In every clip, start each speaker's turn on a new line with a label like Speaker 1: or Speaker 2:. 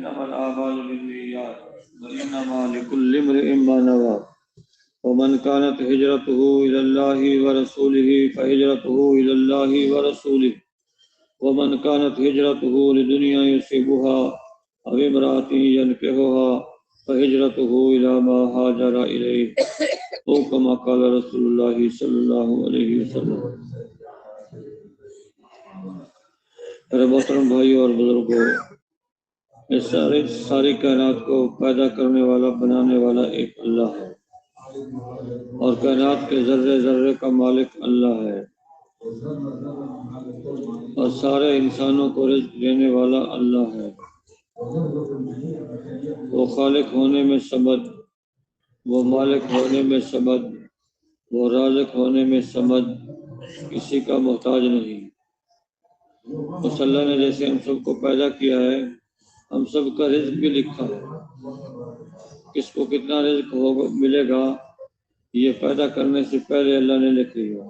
Speaker 1: إنما الأعمال بالنيات وإنما لكل امرئ ما نوى ومن كانت هجرته إلى الله ورسوله فهجرته إلى الله ورسوله ومن كانت هجرته لدنيا يصيبها أو امرأة ينكحها فهجرته إلى ما هاجر إليه أو كما قال رسول الله صلى الله عليه وسلم۔ میرے محترم بھائیوں اور بزرگوں، اس ساری کائنات کو پیدا کرنے والا بنانے والا ایک اللہ ہے اور کائنات کے ذرے ذرے کا مالک اللہ ہے اور سارے انسانوں کو رزق دینے والا اللہ ہے۔ وہ خالق ہونے میں سمد، وہ مالک ہونے میں سمد، وہ رازق ہونے میں سمد، کسی کا محتاج نہیں۔ اس اللہ نے جیسے ہم سب کو پیدا کیا ہے، ہم سب کا رزق بھی لکھا ہے۔ کس کو کتنا رزق ملے گا یہ پیدا کرنے سے پہلے اللہ نے لکھ لیا۔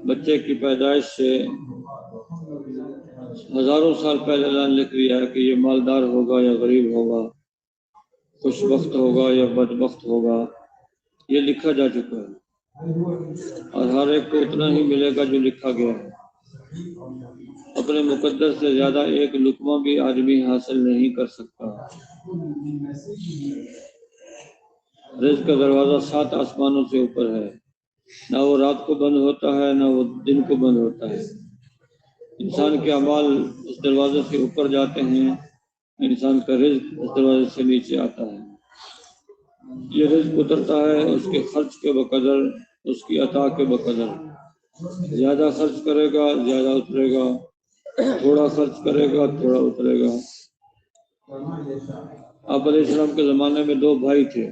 Speaker 1: بچے کی پیدائش سے ہزاروں سال پہلے اللہ نے لکھ لیا ہے کہ یہ مالدار ہوگا یا غریب ہوگا، خوش بخت ہوگا یا بدبخت ہوگا، یہ لکھا جا چکا ہے اور ہر ایک کو اتنا ہی ملے گا جو لکھا گیا ہے۔ اپنے مقدر سے زیادہ ایک لقمہ بھی آدمی حاصل نہیں کر سکتا۔ رزق کا دروازہ 7 آسمانوں سے اوپر ہے، نہ وہ رات کو بند ہوتا ہے نہ وہ دن کو بند ہوتا ہے۔ انسان کے اعمال اس دروازے سے اوپر جاتے ہیں، انسان کا رزق اس دروازے سے نیچے آتا ہے۔ یہ رزق اترتا ہے اس کے خرچ کے بقدر، اس کی عطا کے بقدر۔ زیادہ خرچ کرے گا زیادہ اترے گا، تھوڑا خرچ کرے گا تھوڑا اترے گا۔ آپ علیہ السلام کے زمانے میں 2 بھائی تھے،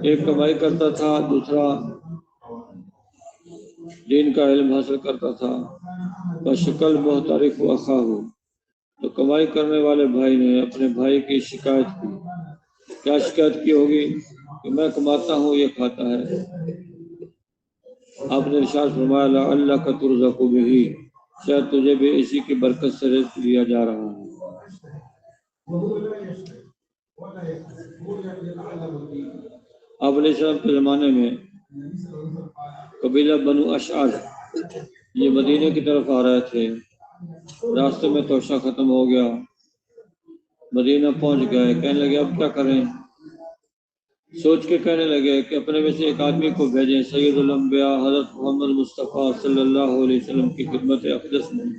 Speaker 1: ایک کمائی کرتا تھا، دوسرا دین کا علم حاصل کرتا تھا۔ بشکل محترف و اخاہ، تو کمائی کرنے والے بھائی نے اپنے بھائی کی شکایت کی۔ کیا شکایت کی ہوگی؟ کہ میں کماتا ہوں یہ کھاتا ہے۔ آپ نے ارشاد فرمایا لعلک ترزق بہ، شاید تجھے بھی اسی کی برکت سے رزق دیا جا رہا ہے۔ آپ علیہ السلام کے زمانے میں قبیلہ بنو اشعث یہ مدینے کی طرف آ رہے تھے۔ راستے میں توشہ ختم ہو گیا، مدینہ پہنچ گئے۔ کہنے لگے اب کیا کریں؟ سوچ کے کہنے لگے کہ اپنے میں سے ایک آدمی کو بھیجیں سید الانبیاء حضرت محمد مصطفیٰ صلی اللہ علیہ وسلم کی خدمت اقدس میں،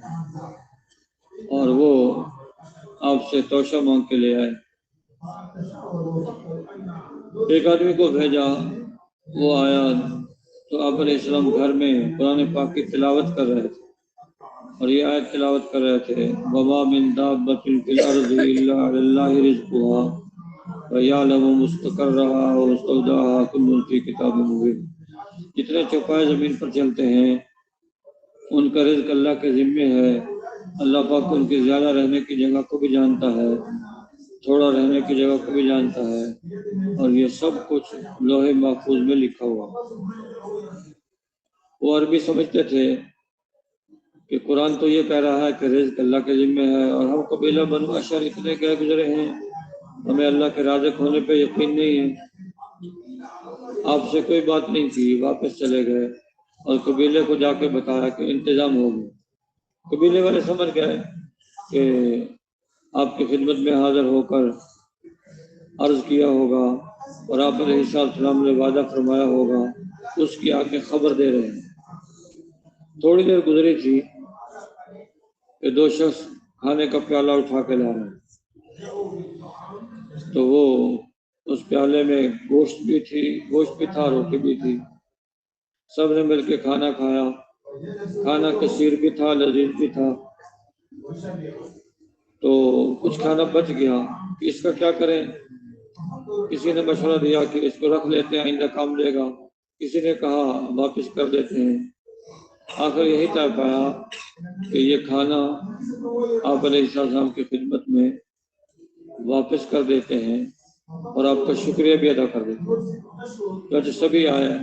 Speaker 1: اور وہ آپ سے توشہ مانگ کے لے آئے۔ ایک آدمی کو بھیجا، وہ آیا تو آپ علیہ السلام گھر میں قرآن پاک کی تلاوت کر رہے تھے اور یہ آیت تلاوت کر رہے تھے وَمَا مِن دَابَّةٍ فِي الْأَرْضِ إِلَّا عَلَى اللَّهِ رِزْقُهَا وَيَعْلَمُ مُسْتَقَرَّهَا وَمُسْتَوْدَعَهَا كُلٌّ فِي كِتَابٍ مُبِينٍ۔ جتنے چوپائے زمین پر چلتے ہیں ان کا رزق اللہ کے ذمے ہے۔ اللہ پاک ان کی زیادہ رہنے کی جگہ کو بھی جانتا ہے، تھوڑا رہنے کی جگہ کو بھی جانتا ہے، اور یہ سب کچھ لوح محفوظ میں لکھا ہوا۔ وہ عربی سمجھتے تھے کہ قرآن تو یہ کہہ رہا ہے کہ رزق اللہ کے ذمے ہے، اور ہم قبیلہ بنو اشعث اتنے گئے گزرے ہیں، ہمیں اللہ کے رازق ہونے پہ یقین نہیں ہے۔ آپ سے کوئی بات نہیں تھی، واپس چلے گئے اور قبیلے کو جا کے بتایا کہ انتظام ہو گیا۔ قبیلے والے سمجھ گئے کہ آپ کی خدمت میں حاضر ہو کر عرض کیا ہوگا اور آپ علیہ السلام نے وعدہ فرمایا ہوگا، اس کی آ کے خبر دے رہے ہیں۔ تھوڑی دیر گزری تھی کہ 2 شخص کھانے کا پیالہ اٹھا کے لا رہے ہیں، تو وہ اس پیالے میں گوشت بھی تھا، روٹی بھی تھی۔ سب نے مل کے کھانا کھایا، کھانا کثیر بھی تھا، لذیذ بھی تھا۔ تو کچھ کھانا بچ گیا کہ اس کا کیا کریں؟ کسی نے مشورہ دیا کہ اس کو رکھ لیتے ہیں، آئندہ کام دے گا۔ کسی نے کہا واپس کر دیتے ہیں۔ آخر یہی طے پایا کہ یہ کھانا آپ علیہ السلام کی خدمت میں واپس کر دیتے ہیں اور آپ کا شکریہ بھی ادا کر دیتے ہیں۔ تو سبھی آئے،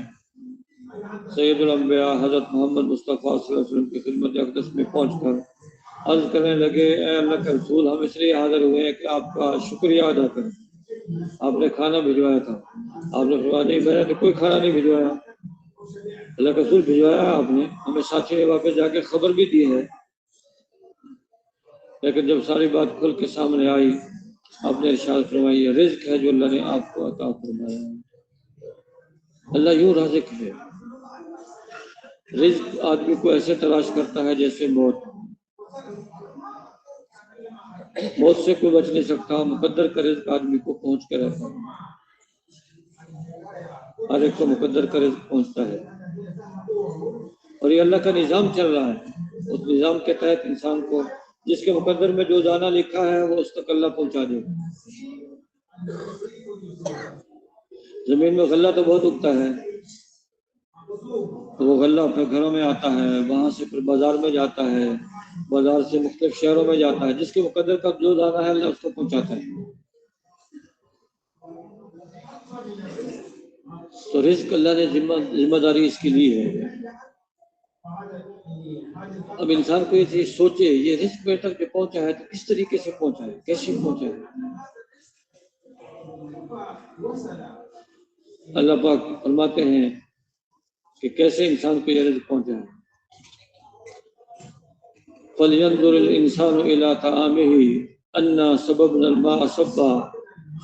Speaker 1: سید الانبیاء حضرت محمد مصطفیٰ صلی اللہ علیہ وسلم کی خدمت اقدس میں پہنچ کر عرض کرنے لگے اے اللہ کے رسول ہم اس لیے حاضر ہوئے ہیں کہ آپ کا شکریہ ادا کریں، آپ نے کھانا بھجوایا تھا، آپ نے فرمایا نہیں میں نے کوئی کھانا نہیں بھجوایا، اللہ کے رسول بھجوایا آپ نے، ہمیں ساتھی نے واپس جا کے خبر بھی دی ہے، لیکن جب ساری بات کھل کے سامنے آئی آپ نے ارشاد فرمائی یہ رزق ہے جو اللہ نے آپ کو عطا فرمایا ہے۔ اللہ یوں رازق ہے، رزق آدمی کو ایسے تلاش کرتا ہے جیسے موت سے کوئی بچ نہیں سکتا، مقدر کا رزق آدمی کو پہنچ کے رہتا ہے، ہر ایک کو مقدر کا رزق پہنچتا ہے، اور یہ اللہ کا نظام چل رہا ہے، اس نظام کے تحت انسان کو جس کے مقدر میں جو جانا لکھا ہے وہ اس تک اللہ پہنچا دے گا۔ زمین میں غلہ تو بہت اگتا ہے، وہ غلہ اپنے گھروں میں آتا ہے، وہاں سے پھر بازار میں جاتا ہے، بازار سے مختلف شہروں میں جاتا ہے، جس کے مقدر کا جو جانا ہے اللہ اس کو پہنچاتا ہے۔ تو رزق اللہ نے ذمہ داری اس کی لی ہے۔ اب انسان کو یہ چیز سوچے یہ رزق میرے تک جو پہنچا ہے تو کس طریقے سے پہنچا ہے، کیسے پہنچا ہے۔ اللہ پاک فرماتے ہیں کہ کیسے انسان کو یہ رزق پہنچا ہے۔ فَلْيَنْظُرِ الْإِنسَانُ إِلَىٰ طَعَامِهِ أَنَّا صَبَبْنَا الْمَاءَ صَبًّا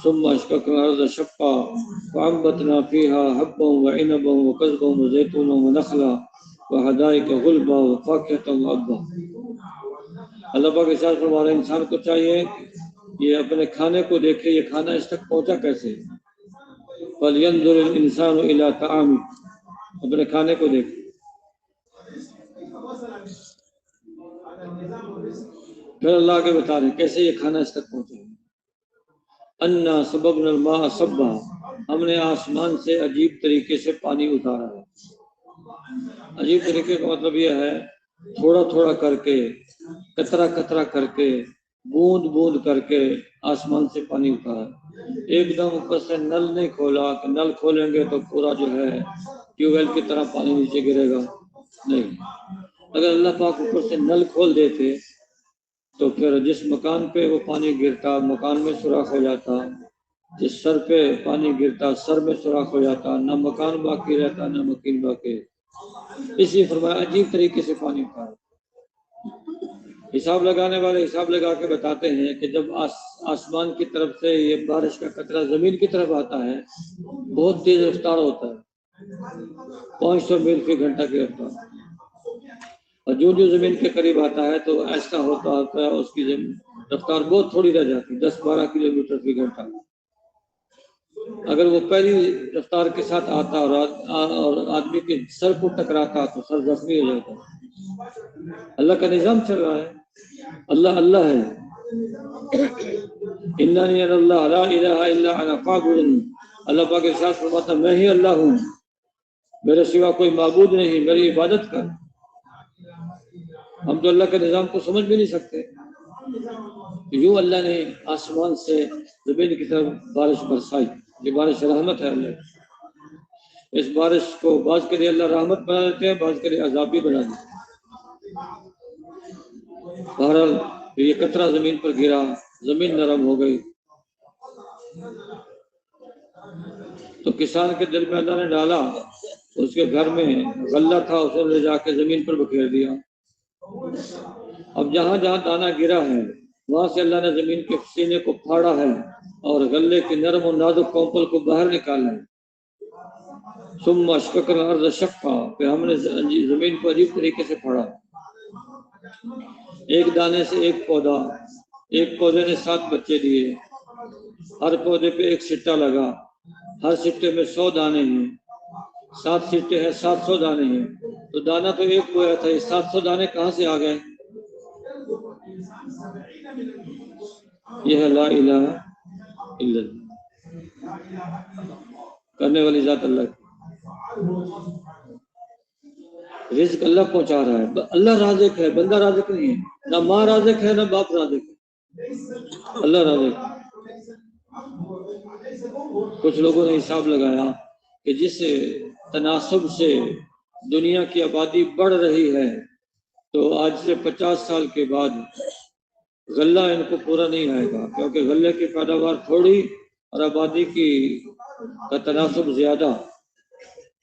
Speaker 1: ثُمَّ شَقَقْنَا الْأَرْضَ شَقًّا فَأَنبَتْنَا فِيهَا حَبًّا وَعِنَبًا وَقَضْبًا وَزَيْتُونًا وَنَخْلًا وَحَدَائِقَ غُلْبًا وَفَاكِهَةً وَأَبًّا۔ اللہ پاک ارشاد فرما رہے ہیں انسان کو چاہیے یہ اپنے کھانے کو دیکھے، یہ کھانا اس تک پہنچا کیسے۔ فَلْيَنْظُرِ الْإِنسَانُ إِلَىٰ طَعَامِهِ، اپنے کھانے کو دیکھے۔ پھر اللہ آگے بتا رہے ہیں کیسے یہ کھانا اس تک پہنچا ہے۔ انا صببنا الماء صبا، ہم نے آسمان سے عجیب طریقے سے پانی اتارا ہے۔ عجیب طریقے کا مطلب یہ ہے تھوڑا تھوڑا کر کے، قطرہ قطرہ کر کے، بوند بوند کر کے آسمان سے پانی اتارا ہے۔ ایک دم اوپر سے نل نہیں کھولا کہ نل کھولیں گے تو پورا جو ہے ٹیوب ویل کی طرح پانی نیچے گرے گا، نہیں۔ اگر اللہ پاک اوپر سے نل کھول دیتے تو پھر جس مکان پہ وہ پانی گرتا مکان میں سوراخ ہو جاتا، جس سر پہ پانی گرتا سر میں سوراخ ہو جاتا، نہ مکان باقی رہتا نہ مکین باقی۔ اس لیے فرمایا عجیب طریقے سے پانی اتارا۔ حساب لگانے والے حساب لگا کے بتاتے ہیں کہ جب آسمان کی طرف سے یہ بارش کا قطرہ زمین کی طرف آتا ہے بہت تیز رفتار ہوتا ہے، 500 میل فی گھنٹہ کی رفتار، اور جو زمین کے قریب آتا ہے تو ایسا ہوتا ہے اس کی رفتار بہت تھوڑی رہ جاتی، 10-12 کلومیٹر فی گھنٹہ۔ اگر وہ پہلی رفتار کے ساتھ آتا اور آدمی کے سر کو ٹکراتا تو سر زخمی ہو جاتا۔ اللہ کا نظام چل رہا ہے، اللہ اللہ ہے۔ اننی انا اللہ لا الہ الا انا فاعبدنی، اللہ پاک ارشاد فرماتا میں ہی اللہ ہوں، میرے سوا کوئی معبود نہیں، میری عبادت کر۔ ہم تو اللہ کے نظام کو سمجھ بھی نہیں سکتے۔ یوں اللہ نے آسمان سے زمین کی طرف بارش برسائی، یہ بارش رحمت ہے اللہ۔ اس بارش کو بعض کے لیے اللہ رحمت بنا دیتے ہیں، بعض کے لیے عذاب بھی بنا دیتے ہیں۔ بہرحال یہ قطرہ زمین پر گرا، زمین نرم ہو گئی تو کسان کے دل میں اللہ نے ڈالا، اس کے گھر میں غلہ تھا اسے لے جا کے زمین پر بکھیر دیا۔ اب جہاں جہاں دانہ گرا ہے وہاں سے اللہ نے زمین کے سینے کو پھاڑا ہے اور غلے کے نرم و نازک کونپل کو باہر نکالا ہے۔ ثم اشققنا الارض شقا، پھر ہم نے زمین کو عجیب طریقے سے پھاڑا، ایک دانے سے ایک پودا، ایک پودے نے 7 بچے دیے، ہر پودے پہ ایک سٹا لگا، ہر سٹے میں 100 دانے ہیں، 7 سٹے ہیں 700 دانے ہیں، تو دانہ تو ایک بویا تھا، یہ 700 دانے کہاں سے آ گئے؟ یہ ہے لا الہ الا اللہ، کرنے والی ذات اللہ کی۔ رزق اللہ پہنچا رہا ہے، اللہ رازق ہے، بندہ رازق نہیں ہے، نہ ماں رازق ہے نہ باپ رازق ہے، اللہ رازق ہے۔ کچھ لوگوں نے حساب لگایا کہ جس تناسب سے دنیا کی آبادی بڑھ رہی ہے تو آج سے 50 سال کے بعد غلہ ان کو پورا نہیں آئے گا، کیونکہ غلے کی پیداوار تھوڑی اور آبادی کی کا تناسب زیادہ.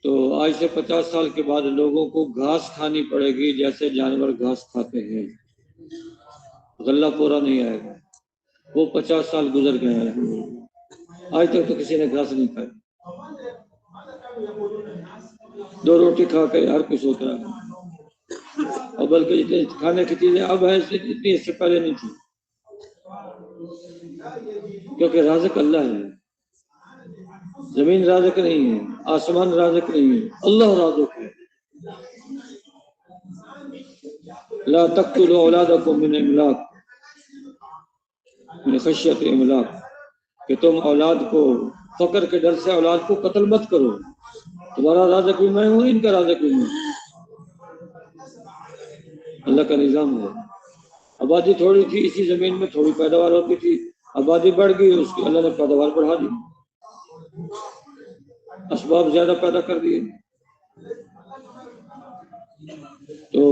Speaker 1: تو آج سے 50 سال کے بعد لوگوں کو گھاس کھانی پڑے گی جیسے جانور گھاس کھاتے ہیں. غلہ پورا نہیں آئے گا. وہ 50 سال گزر گئے ہیں، آج تک تو کسی نے گھاس نہیں کھائی. 2 روٹی کھا کے ہر کوئی سوچ رہا ہے. اور بلکہ جتنے کھانے کی چیزیں اب ہیں اتنی اس سے پہلے نہیں تھی، کیونکہ رازق اللہ ہے. زمین رازق نہیں ہے، آسمان رازق نہیں ہے، اللہ رازق ہے. لا تقتلوا اولادکم من املاق، من خشیت املاق، کہ تم اولاد کو فقر کے ڈر سے اولاد کو قتل مت کرو. تمہارا رازق بھی میں ہوں، ان کا رازق بھی میں ہوں. اللہ کا نظام ہے. آبادی تھوڑی تھی، اسی زمین میں تھوڑی پیداوار ہوتی تھی. آبادی بڑھ گئی، اس کی اللہ نے پیداوار بڑھا دی، اسباب زیادہ پیدا کر دیے. تو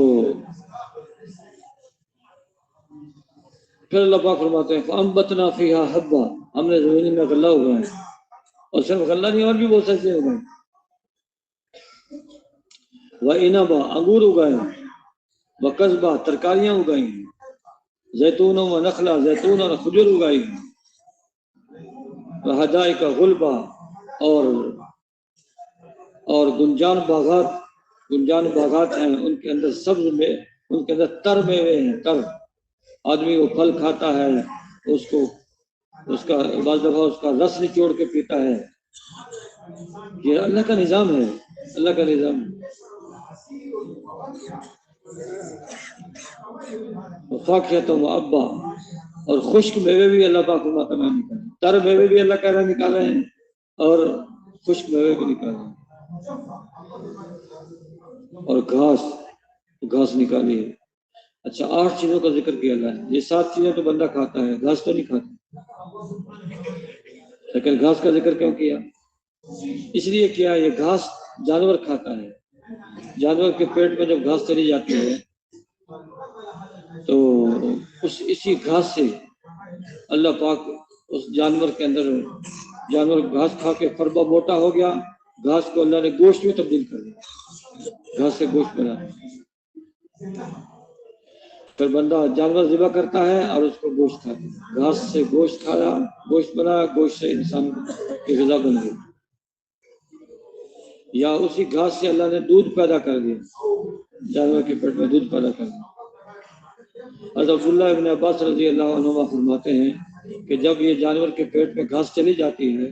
Speaker 1: پھر اللہ پاک فرماتے ہیں فَأَنبَتْنَا فِيهَا حَبًّا، ہم نے زمین میں غلہ اگائے. اور صرف غلہ نہیں، اور بھی بہت ساری چیزیں اگائیں. وَإِنَبًا، انگور اگائے. وَقَضْبًا، ترکاریاں اگائی ہیں. زیتون و نخلا، زیتون اور کھجور اگائی ہیں. وحدائق غلبا، اور گنجان باغات ہیں، ان کے اندر سبز میں، ان کے اندر تر میوے ہیں. تر آدمی وہ پھل کھاتا ہے، اس کا بعض دفعہ اس کا رس نچوڑ کے پیتا ہے. یہ اللہ کا نظام ہے، اللہ کا نظام ہے. فاکہۃ و ابا، اور خشک میوے بھی اللہ پاک نے نکالے. تر میوے بھی اللہ کہہ رہا نکالے ہیں، اور خشک میوے بھی نکالے ہیں. اور گھاس نکالی ہے. اچھا، 8 چیزوں کا ذکر کیا اللہ نے. یہ 7 چیزیں تو بندہ کھاتا ہے، گھاس تو نہیں کھاتا. لیکن گھاس کا ذکر کیوں کیا؟ اس لیے کیا، یہ گھاس جانور کھاتا ہے. جانور کے پیٹ میں جب گھاس چلی جاتی ہے تو اسی گھاس سے اللہ پاک اس جانور کے اندر، جانور گھاس کھا کے فربا موٹا ہو گیا، گھاس کو اللہ نے گوشت میں تبدیل کر دیا، گھاس سے گوشت بنا. پھر بندہ جانور ذبح کرتا ہے اور اس کو گوشت کھاتا ہے. گھاس سے گوشت کھایا، گوشت بنا، گوشت سے انسان کی غذا بن گئی. یا اسی گھاس سے اللہ نے دودھ پیدا کر دیا، جانور کے پیٹ میں دودھ پیدا کر دیا. حضرت عبداللہ ابن عباس رضی اللہ عنہ فرماتے ہیں کہ جب یہ جانور کے پیٹ میں گھاس چلی جاتی ہے،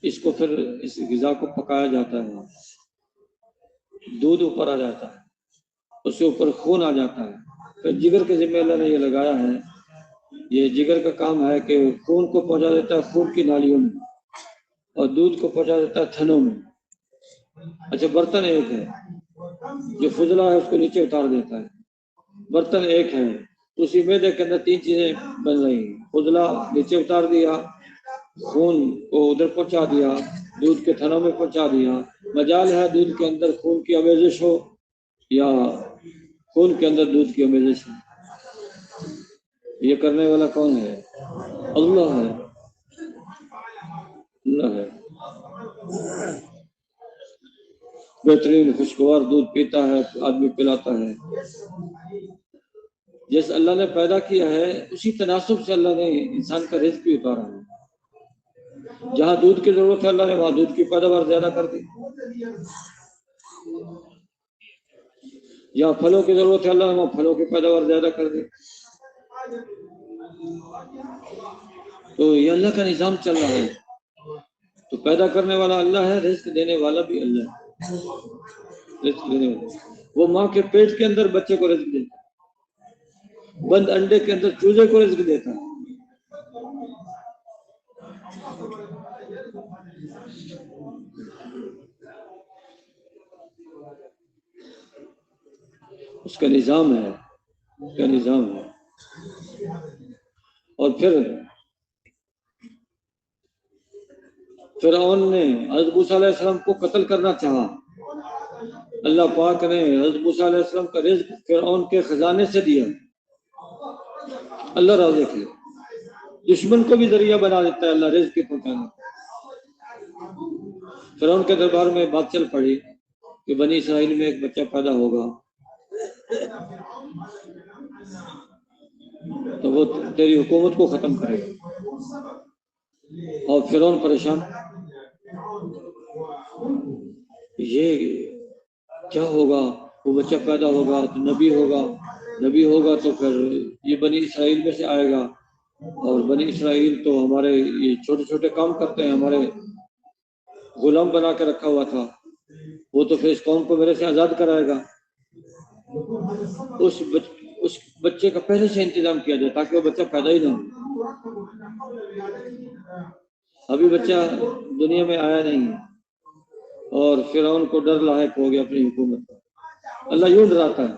Speaker 1: اس کو پھر اس غذا کو پکایا جاتا ہے، دودھ اوپر آ جاتا ہے، اس کے اوپر خون آ جاتا ہے. پھر جگر کے ذمہ اللہ نے یہ لگایا ہے، یہ جگر کا کام ہے کہ خون کو پہنچا دیتا ہے خون کی نالیوں میں، اور دودھ کو پہنچا دیتا ہے تھنوں میں. اچھا، برتن ایک ہے، جو فضلہ ہے اس کو نیچے اتار دیتا ہے. برتن ایک ہے، اسی معدے کے اندر 3 چیزیں بن رہی ہیں. فضلہ نیچے اتار دیا، خون کو ادھر پہنچا دیا، دودھ کے تھنوں میں پہنچا دیا. مجال ہے دودھ کے اندر خون کی آمیزش ہو یا خون کے اندر دودھ کی آمیزش ہو. یہ کرنے والا کون ہے؟ اللہ ہے، اللہ ہے. بہترین خوشگوار دودھ پیتا ہے، آدمی پلاتا ہے. جیسے اللہ نے پیدا کیا ہے اسی تناسب سے اللہ نے انسان کا رزق بھی اتارا ہے. جہاں دودھ کی ضرورت ہے اللہ نے وہاں دودھ کی پیداوار زیادہ کر دی. جہاں پھلوں کی ضرورت ہے اللہ نے وہاں پھلوں کی پیداوار زیادہ کر دی. تو یہ اللہ کا نظام چل رہا ہے. تو پیدا کرنے والا اللہ ہے، رزق دینے والا بھی اللہ ہے. رزق دینے والا، وہ ماں کے پیٹ کے اندر بچے کو رزق دیتا ہے، بند انڈے کے اندر چوزے کو رزق دیتا ہے. اس کا نظام ہے، اس کا نظام ہے. اور پھر فرعون نے حضرت موسیٰ علیہ السلام کو قتل کرنا چاہا، اللہ پاک نے حضرت موسیٰ علیہ السلام کا رزق فرعون کے خزانے سے دیا، اللہ رازق ہے، دشمن کو بھی ذریعہ بنا دیتا ہے اللہ رزق کے پہنچانے۔ فرعون کے دربار میں بات چل پڑی کہ بنی اسرائیل میں ایک بچہ پیدا ہوگا تو وہ تیری حکومت کو ختم کرے گا، اور فرعون پریشان، یہ کیا ہوگا؟ وہ بچہ پیدا ہوگا تو نبی ہوگا، نبی ہوگا تو پھر یہ بنی اسرائیل میں سے آئے گا، اور بنی اسرائیل تو ہمارے یہ چھوٹے چھوٹے کام کرتے ہیں، ہمارے غلام بنا کے رکھا ہوا تھا، وہ تو پھر اس قوم کو میرے سے آزاد کرائے گا۔ اس بچے کا پہلے سے انتظام کیا جائے تاکہ وہ بچہ پیدا ہی نہ ہو۔ ابھی بچہ دنیا میں آیا نہیں ہے اور فرعون کو ڈر لاحق ہو گیا اپنی حکومت کا۔ اللہ یوں ڈراتا ہے،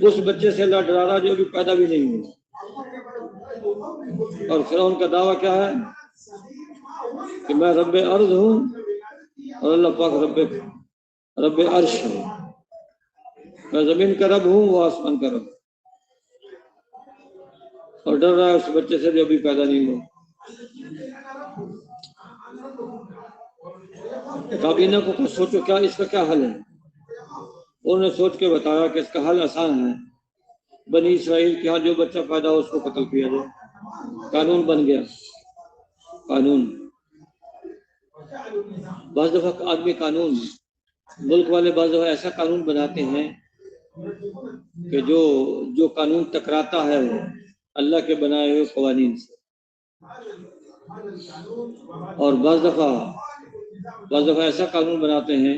Speaker 1: اس بچے سے اللہ ڈرا رہا جو ابھی پیدا بھی نہیں ہوا۔ اور فرعون کا دعویٰ کیا ہے کہ میں رب ارض ہوں، اور اللہ پاک رب عرش ہے، میں زمین کا رب ہوں، وہ آسمان کا رب، اور ڈر رہا ہے اس بچے سے جو ابھی پیدا نہیں ہوا۔ کابینہ کو کچھ سوچو کیا اس کا کیا حل ہے؟ انہوں نے سوچ کے بتایا کہ اس کا حل آسان ہے، بنی اسرائیل کے ہاں جو بچہ پیدا ہو اس کو قتل کیا جائے۔ قانون بن گیا، قانون۔ بعض دفعہ آدمی قانون، ملک والے بعض دفعہ ایسا قانون بناتے ہیں کہ جو قانون ٹکراتا ہے اللہ کے بنائے ہوئے قوانین سے، اور بعض دفعہ ایسا قانون بناتے ہیں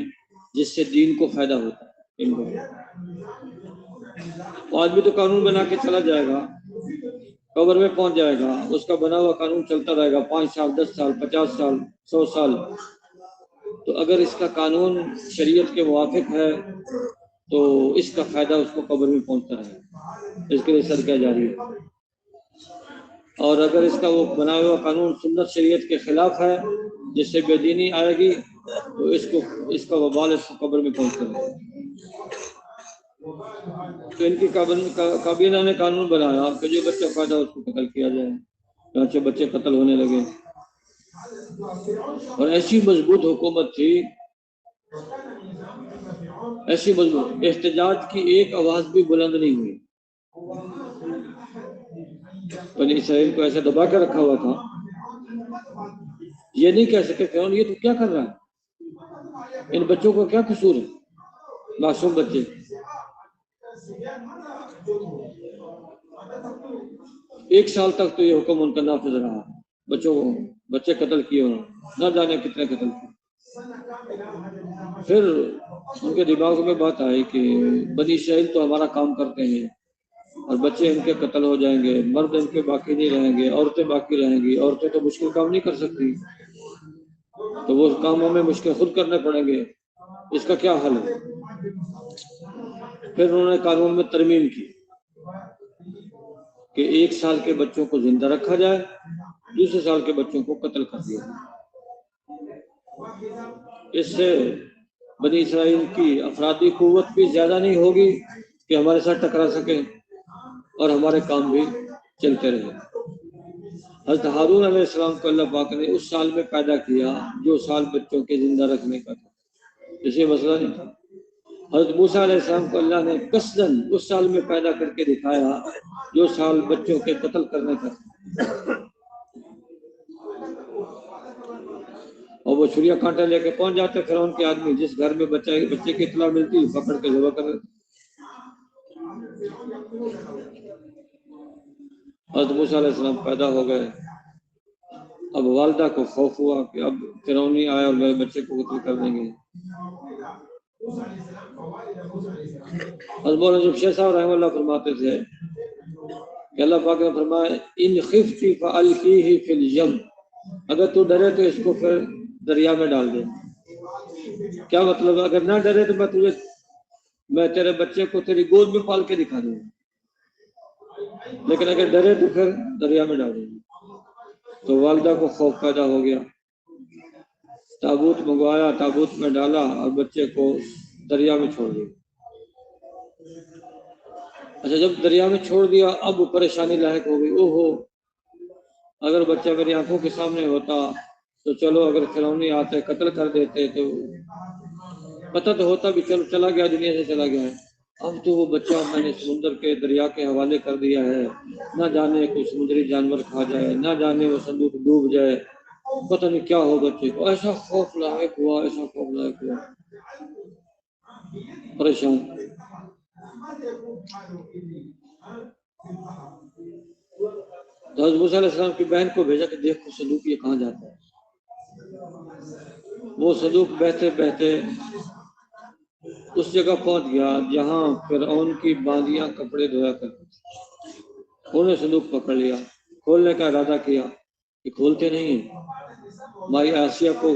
Speaker 1: جس سے دین کو فائدہ ہوتا ہے۔ آدمی تو قانون بنا کے چلا جائے گا، قبر میں پہنچ جائے گا، اس کا بنا ہوا قانون چلتا رہے گا 5 سال 10 سال 50 سال 100 سال۔ تو اگر اس کا قانون شریعت کے موافق ہے تو اس کا فائدہ اس کو قبر میں پہنچتا رہے، اس کے لیے صدقہ جاری ہے۔ اور اگر اس کا وہ بنا ہوا قانون سنت شریعت کے خلاف ہے جس سے بے دینی آئے گی تو اس کا وبال اس کو قبر میں پہنچتا رہے۔ تو ان کی کابینہ نے قانون بنایا کہ جو بچہ پیدا ہو اس کو قتل کیا جائے، چنانچہ بچے قتل ہونے لگے۔ اور ایسی مضبوط حکومت تھی، ایسی مضبوط، احتجاج کی ایک آواز بھی بلند نہیں ہوئی۔ بنی اسرائیل کو ایسا دبا کے رکھا ہوا تھا، یہ نہیں کہہ سکے فرعون یہ تو کیا کر رہا ہے، ان بچوں کو کیا قصور ہے، معصوم بچے۔ ایک سال تک تو یہ حکم ان کا نافذ رہا، بچے قتل کیے انہوں نے، نہ جانے کتنے قتل کیے۔ پھر ان کے دماغ میں بات آئی کہ بنی اسرائیل تو ہمارا کام کرتے ہیں اور بچے ان کے قتل ہو جائیں گے، مرد ان کے باقی نہیں رہیں گے، عورتیں باقی رہیں گی، عورتیں تو مشکل کام نہیں کر سکتی، تو وہ کام ہمیں مشکل خود کرنے پڑیں گے، اس کا کیا حل ہے؟ پھر انہوں نے قانون میں ترمیم کی کہ 1 سال کے بچوں کو زندہ رکھا جائے، دوسرے سال کے بچوں کو قتل کر دیا جائے۔ اس سے بنی اسرائیل کی افرادی قوت بھی زیادہ نہیں ہوگی کہ ہمارے ساتھ ٹکرا سکیں، اور ہمارے کام بھی چلتے رہے۔ حضرت ہارون علیہ السلام کو اللہ پاک نے اس سال میں پیدا کیا جو سال بچوں کے زندہ رکھنے کا تھا، اسے مسئلہ نہیں تھا۔ حضرت موسیٰ علیہ السلام کو اللہ نے قصداً اس سال میں پیدا کر کے دکھایا جو سال بچوں کے قتل کرنے کا تھا، اور وہ چھریا کانٹا لے کے پہنچ جاتے فرعون کے آدمی، جس گھر میں بچے کی اطلاع ملتی پکڑ کے ذبح کر دیتے۔ حضرت موسیٰ علیہ السلام پیدا ہو گئے، اب والدہ کو خوف ہوا کہ اب فرعون نہیں آیا اور میرے بچے کو قتل کر دیں گے۔ حضرت مولانا شیخ صاحب رحمہ اللہ فرماتے تھے کہ اللہ پاک نے فرمایا ان خفتی فالقیہ فی الیم، اگر تو ڈرے تو اس کو پھر دریا میں ڈال دے۔ کیا مطلب ہے؟ اگر نہ ڈرے تو میں تیرے بچے کو تیری گود میں پال کے دکھا دوں گا، لیکن اگر ڈرے تو پھر دریا میں ڈال دوں گا۔ تو والدہ کو خوف پیدا ہو گیا، تابوت منگوایا، تابوت میں ڈالا اور بچے کو دریا میں چھوڑ دیا۔ اچھا جب دریا میں چھوڑ دیا اب پریشانی لاحق ہو گئی، اوہو اگر بچہ میری آنکھوں کے سامنے ہوتا تو چلو اگر فرعونی آتے قتل کر دیتے تو پتہ تو ہوتا بھی چلو چلا گیا، دنیا سے چلا گیا ہے۔ اب تو وہ بچہ میں نے سمندر کے دریا کے حوالے کر دیا ہے، نہ جانے کوئی سمندری جانور کھا جائے، نہ جانے وہ صندوق ڈوب جائے، پتہ نہیں کیا ہو بچے کو۔ ایسا خوف لاحق ہوا، ایسا خوف لاحق ہوا، پریشان۔ تو حضرت موسیٰ علیہ السلام کی بہن کو بھیجا کہ دیکھو صندوق یہ کہاں جاتا ہے۔ وہ صندوق بہتے بہتے اس جگہ پہنچ گیا جہاں فرعون کی باندیاں کپڑے دھویا کرتی تھی۔ انہوں نے صندوق پکڑ لیا، کھولنے کا ارادہ کیا کہ کھولتے نہیں ہیں، مائی آسیہ کو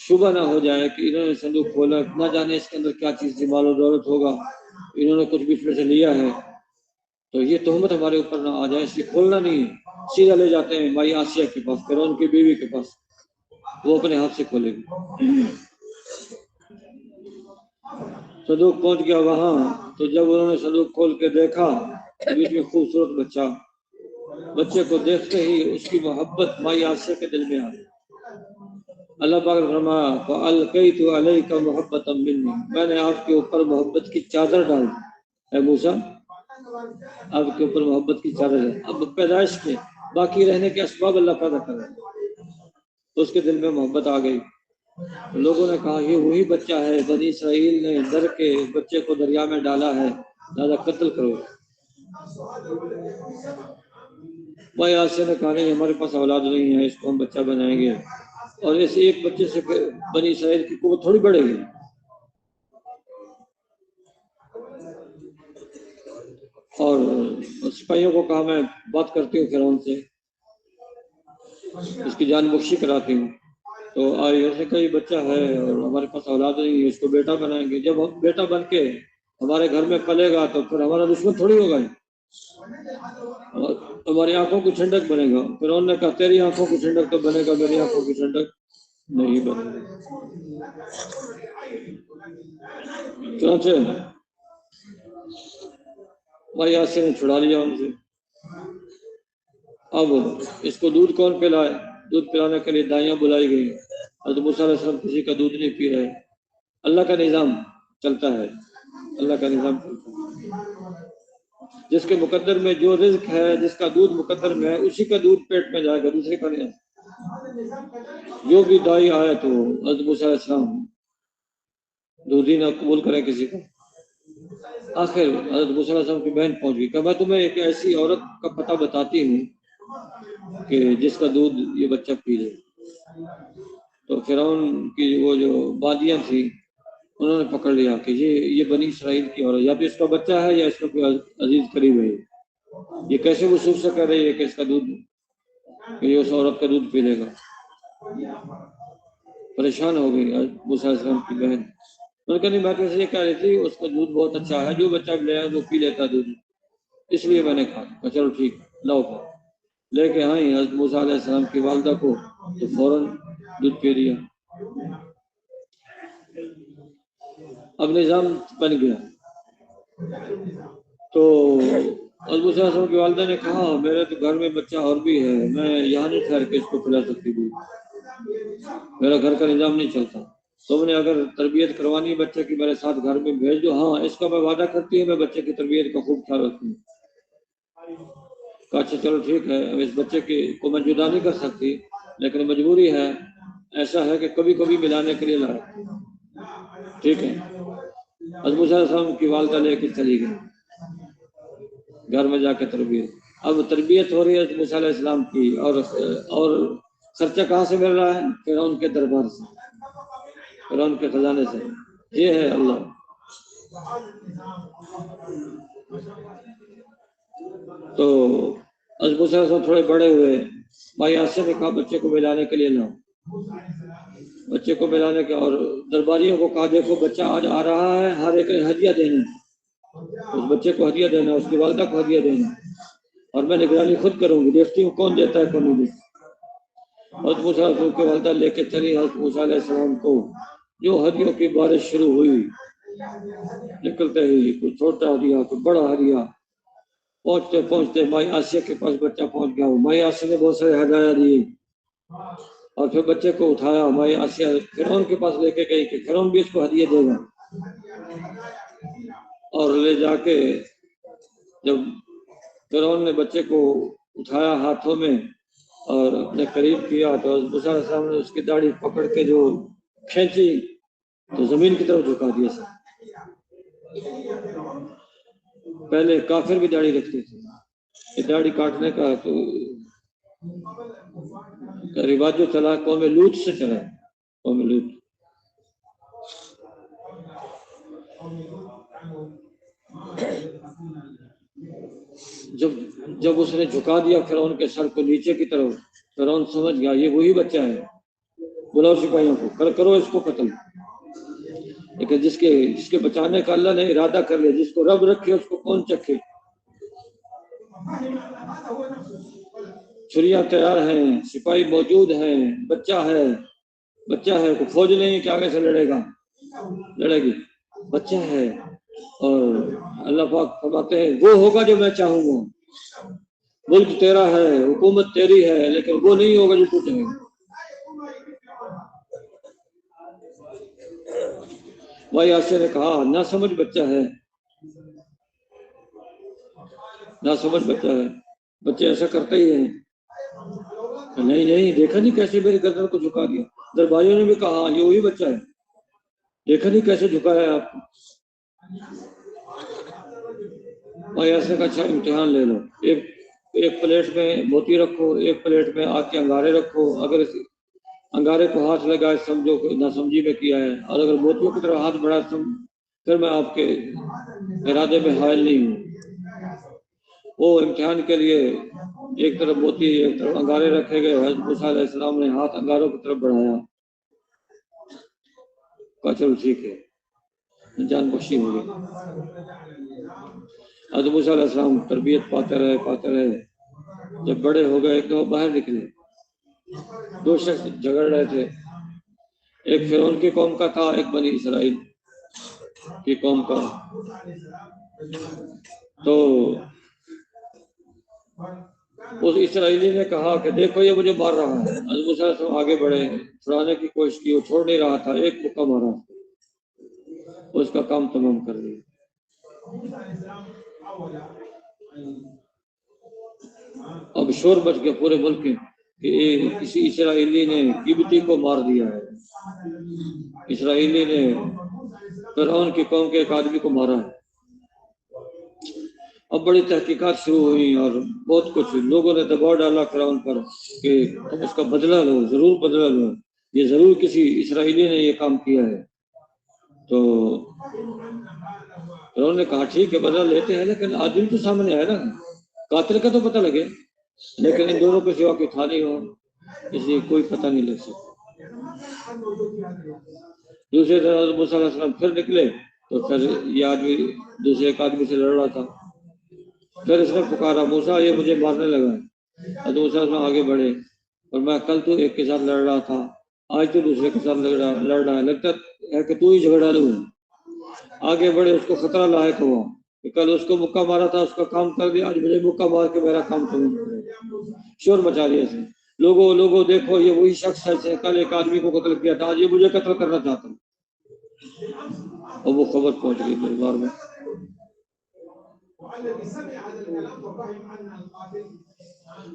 Speaker 1: شبہ نہ ہو جائے کہ انہوں نے صندوق کھولا، نہ جانے اس کے اندر کیا چیز تھی، مال و دولت ہوگا، انہوں نے کچھ بیچ میں سے لیا ہے تو یہ تہمت ہمارے اوپر نہ آ جائے، اس لیے کھولنا نہیں ہے۔ سیدھا لے جاتے ہیں مائی آسیہ کے پاس، فرعون کی بیوی کے پاس، وہ اپنے ہاتھ سے کھولے گی۔ صندوق پہنچ گیا وہاں تو جب انہوں نے صندوق کھول کے دیکھا بیچ میں خوبصورت بچہ، بچے کو دیکھتے ہی اس کی محبت مائی آسیہ کے دل میں آ گئی۔ اللہ پاک نے فرمایا فَأَلْقَيْتُ عَلَيْكَ مُحَبَّةً مِّنِّي، میں نے آپ کے اوپر محبت کی چادر ڈال دی۔ اے موسیٰ آپ کے اوپر محبت کی چادر ہے۔ اب پیدائش کے باقی رہنے کے اسباب اللہ پیدا کر رہے ہیں، تو اس کے دل میں محبت آ گئی۔ لوگوں نے کہا یہ وہی بچہ ہے، بنی اسرائیل نے ڈر کے اس بچے کو دریا میں ڈالا ہے، لہٰذا قتل کرو۔ بھائی آسیہ نے کہا نہیں ہمارے پاس اولاد نہیں ہے، اس کو ہم بچہ بنائیں گے، اور اس ایک بچے سے بنی اسرائیل کی قوت تھوڑی بڑھے گی۔ اور سپاہیوں کو کہا میں بات کرتی ہوں فرعون سے، اس کی جان بخشی کراتی ہوں۔ تو ایسے کا یہ بچہ ہے اور ہمارے پاس اولاد نہیں ہے، اس کو بیٹا بنائیں گے، جب ہم بیٹا بن کے ہمارے گھر میں پلے گا تو پھر ہمارا دشمن تھوڑی ہوگا، ہماری آنکھوں کی ٹھنڈک بنے گا۔ پھر انہوں نے کہا تیری آنکھوں کی ٹھنڈک تو بنے گا، میری آنکھوں کی ٹھنڈک نہیں بنے گی۔ چنانچہ بھائی آسیہ نے چھڑا لیا ان سے۔ اب اس کو دودھ کون پلائے؟ دودھ پلانے کے لیے دائیاں بلائی گئی۔ حضرت موسیٰ علیہ السلام کسی کا دودھ نہیں پی رہے۔ اللہ کا نظام چلتا ہے، اللہ کا نظام چلتا ہے۔ جس کے مقدر میں جو رزق ہے، جس کا دودھ مقدر میں ہے، اسی کا دودھ پیٹ میں جائے گا، دوسرے کا نہیں۔ جو بھی دائی آئے تو حضرت موسیٰ علیہ السلام دودھ ہی نہ قبول کریں کسی کا۔ آخر حضرت موسیٰ علیہ السلام کی بہن پہنچ گئی کہ میں تمہیں ایک ایسی عورت کا پتہ بتاتی ہوں کہ جس کا دودھ یہ بچہ پی لے۔ تو فرعون کی وہ جو بادیاں تھیں انہوں نے پکڑ لیا کہ یہ بنی اسرائیل کی عورت، یا تو اس کا بچہ ہے یا اس کا کوئی عزیز قریب ہے، یہ کیسے وصول سے کہہ رہی ہے کہ اس کا دودھ، کہ یہ اس عورت کا دودھ پی لے گا۔ پریشان ہو گئی موسیٰ علیہ السلام کی بہن۔ انہوں نے کہا نہیں میں تو یہ کہہ رہی تھی اس کا دودھ بہت اچھا ہے، جو بچہ لے آئے وہ پی لیتا دودھ، اس لیے میں نے کہا چلو ٹھیک لاؤ۔ لے کے آئیں حضرت موسیٰ علیہ السلام کی والدہ کو تو فوراً دودھ پی لیا۔ اب نظام بن گیا۔ تو حضرت موسیٰ علیہ السلام کی والدہ نے کہا میرے تو گھر میں بچہ اور بھی ہے، میں یہاں نہیں ٹھہر کے اس کو پلا سکتی دودھ، میرا گھر کا نظام نہیں چلتا، تم نے اگر تربیت کروانی بچے کی میرے ساتھ گھر میں بھیج دو۔ ہاں اس کا میں وعدہ کرتی ہوں میں بچے کی تربیت کا خوب خیال رکھوں۔ کہا اچھا چلو ٹھیک ہے، اب اس بچے کو میں جدا نہیں کر سکتی لیکن مجبوری ہے، ایسا ہے کہ کبھی کبھی ملانے کے لیے لائے۔ ٹھیک ہے۔ حضرت موسیٰ علیہ السلام کی والدہ لے کے چلی گئی گھر میں جا کے تربیت۔ اب تربیت ہو رہی ہے حضرت موسیٰ علیہ السلام کی، اور خرچہ کہاں سے مل رہا ہے؟ فرعون کے دربار سے، فرعون کے خزانے سے۔ یہ ہے اللہ۔ تو حضرت موسیٰ علیہ السلام تھوڑے بڑے ہوئے، بھائی آسیہ نے کہا بچے کو ملانے کے لیے لاؤ۔ بچے کو ملانے کے، اور درباریوں کو کہا دیکھو بچہ آج آ رہا ہے، ہر ایک ہدیہ دینا، اس بچے کو ہدیہ دینا، اس کی والدہ کو ہدیہ دینا، اور میں نگرانی خود کروں گی، دیکھتی ہوں کون دیتا ہے کون نہیں دیتا۔ حضرت موسیٰ علیہ السلام کی والدہ لے کے چلی حضرت موسیٰ علیہ السلام کو، جو ہدیوں کی بارش شروع ہوئی، نکلتے ہی کوئی چھوٹا ہدیہ کوئی بڑا ہدیہ، پہنچتے پہنچتے مائی آسیہ کے پاس بچہ پہنچ گیا، مائی آسیہ نے بہت سارے ہدایہ دیے اور پھر بچے کو اٹھایا، مائی آسیہ فرعون کے پاس لے کے گئی کہ فرعون بھی اس کو ہدیہ دے گا، اور لے جا کے جب فرعون نے بچے کو اٹھایا ہاتھوں میں اور اپنے قریب کیا تو موسیٰ علیہ السلام نے اس کی داڑھی پکڑ کے جو کھینچی تو زمین کی طرف جھکا دیا سر۔ پہلے کافر بھی داڑھی رکھتے تھے، یہ داڑھی کاٹنے کا تو رواج جو چلا قوم لوط سے چلا، قوم لوط۔ جب اس نے جھکا دیا فرعون کے سر کو نیچے کی طرف، فرعون سمجھ گیا یہ وہی بچہ ہے، بلاؤ سپاہیوں کو کرو اس کو قتل، لیکن جس کے بچانے کا اللہ نے ارادہ کر لیا، جس کو رب رکھے اس کو کون چکھے۔ چھریاں تیار ہیں، سپاہی موجود ہیں، بچہ ہے کوئی فوج نہیں کہ آگے سے لڑے گی، بچہ ہے، اور اللہ پاک فرماتے ہیں وہ ہوگا جو میں چاہوں گا، ملک تیرا ہے، حکومت تیری ہے، لیکن وہ نہیں ہوگا جو تو چاہے گا۔ بھائی آسیہ نے کہا نہ سمجھ بچہ ہے، بچے ایسا کرتے ہی ہیں، نہیں دیکھا نہیں کیسے میری گردن کو جھکا دیا۔ درباریوں نے بھی کہا یہ وہی بچہ ہے، دیکھا نہیں کیسے جھکایا ہے آپ کو۔ بھائی آسیہ کا اچھا امتحان لے لو، ایک پلیٹ میں موتی رکھو، ایک پلیٹ میں آگ کے انگارے رکھو، اگر اس انگارے کو ہاتھ لگائے سمجھو کہ ناسمجھی میں کیا ہے، اور اگر موتیوں کی طرف ہاتھ بڑھا پھر میں آپ کے ارادے میں حائل نہیں ہوں۔ وہ امتحان کے لیے ایک طرف موتی ایک طرف انگارے رکھے گئے، حضرت موسیٰ علیہ السلام نے ہاتھ انگاروں کی طرف بڑھایا، کہا چلو ٹھیک ہے، جان بخشی ہو گئی۔ حضرت موسیٰ علیہ السلام تربیت پاتے رہے، جب بڑے ہو گئے تو باہر نکلے، دو شخص جھگڑ رہے تھے، ایک فرعون کی قوم کا تھا، ایک بنی اسرائیل کی قوم کا۔ تو اس اسرائیلی نے کہا کہ دیکھو یہ مجھے مار رہا ہے، حضرت موسیٰ علیہ السلام آگے بڑھے، چھڑانے کی کوشش کی، وہ چھوڑ نہیں رہا تھا، ایک مکہ مارا، اس کا کام تمام کر دیا۔ اب شور بچ گیا پورے ملک میں کہ کسی اسرائیلی نے قبطی کو مار دیا ہے، اسرائیلی نے فرعون کی قوم کے ایک آدمی کو مارا ہے۔ اب بڑی تحقیقات شروع ہوئی اور بہت کچھ لوگوں نے دباؤ ڈالا فرعون پر کہ تم اس کا بدلہ لو، ضرور بدلہ لو، یہ ضرور کسی اسرائیلی نے یہ کام کیا ہے۔ تو فرعون نے کہا ٹھیک ہے بدلہ لیتے ہیں، لیکن آدمی تو سامنے ہے نا، قاتل کا تو پتہ لگے، لیکن ان دونوں کے سوا کوئی تھا نہیں ہو، اس لیے کوئی پتہ نہیں لگ سکتا۔ دوسرے دن حضرت موسیٰ علیہ السلام پھر نکلے تو پھر یہ آدمی دوسرے ایک آدمی سے لڑ رہا تھا، پھر اس نے پکارا موسیٰ یہ مجھے مارنے لگا ہے۔ حضرت موسیٰ علیہ السلام آگے بڑھے اور میں کل تو ایک کے ساتھ لڑ رہا تھا، آج تو دوسرے کے ساتھ لڑ رہا ہے، لگتا ہے کہ تو ہی جھگڑا لوں۔ آگے بڑھے، اس کو خطرہ لاحق ہوا کہ کل اس کو مکہ مارا تھا، اس کا کام کر دیا، آج مجھے مکہ مار کے میرا کام تمام کر دیا۔ شور مچا دیا اس نے، لوگوں دیکھو یہ وہی شخص ہے، کل ایک آدمی کو قتل کیا تھا، آج یہ مجھے قتل کرنا چاہتا ہوں۔ اور وہ خبر پہنچ گئی دربار میں۔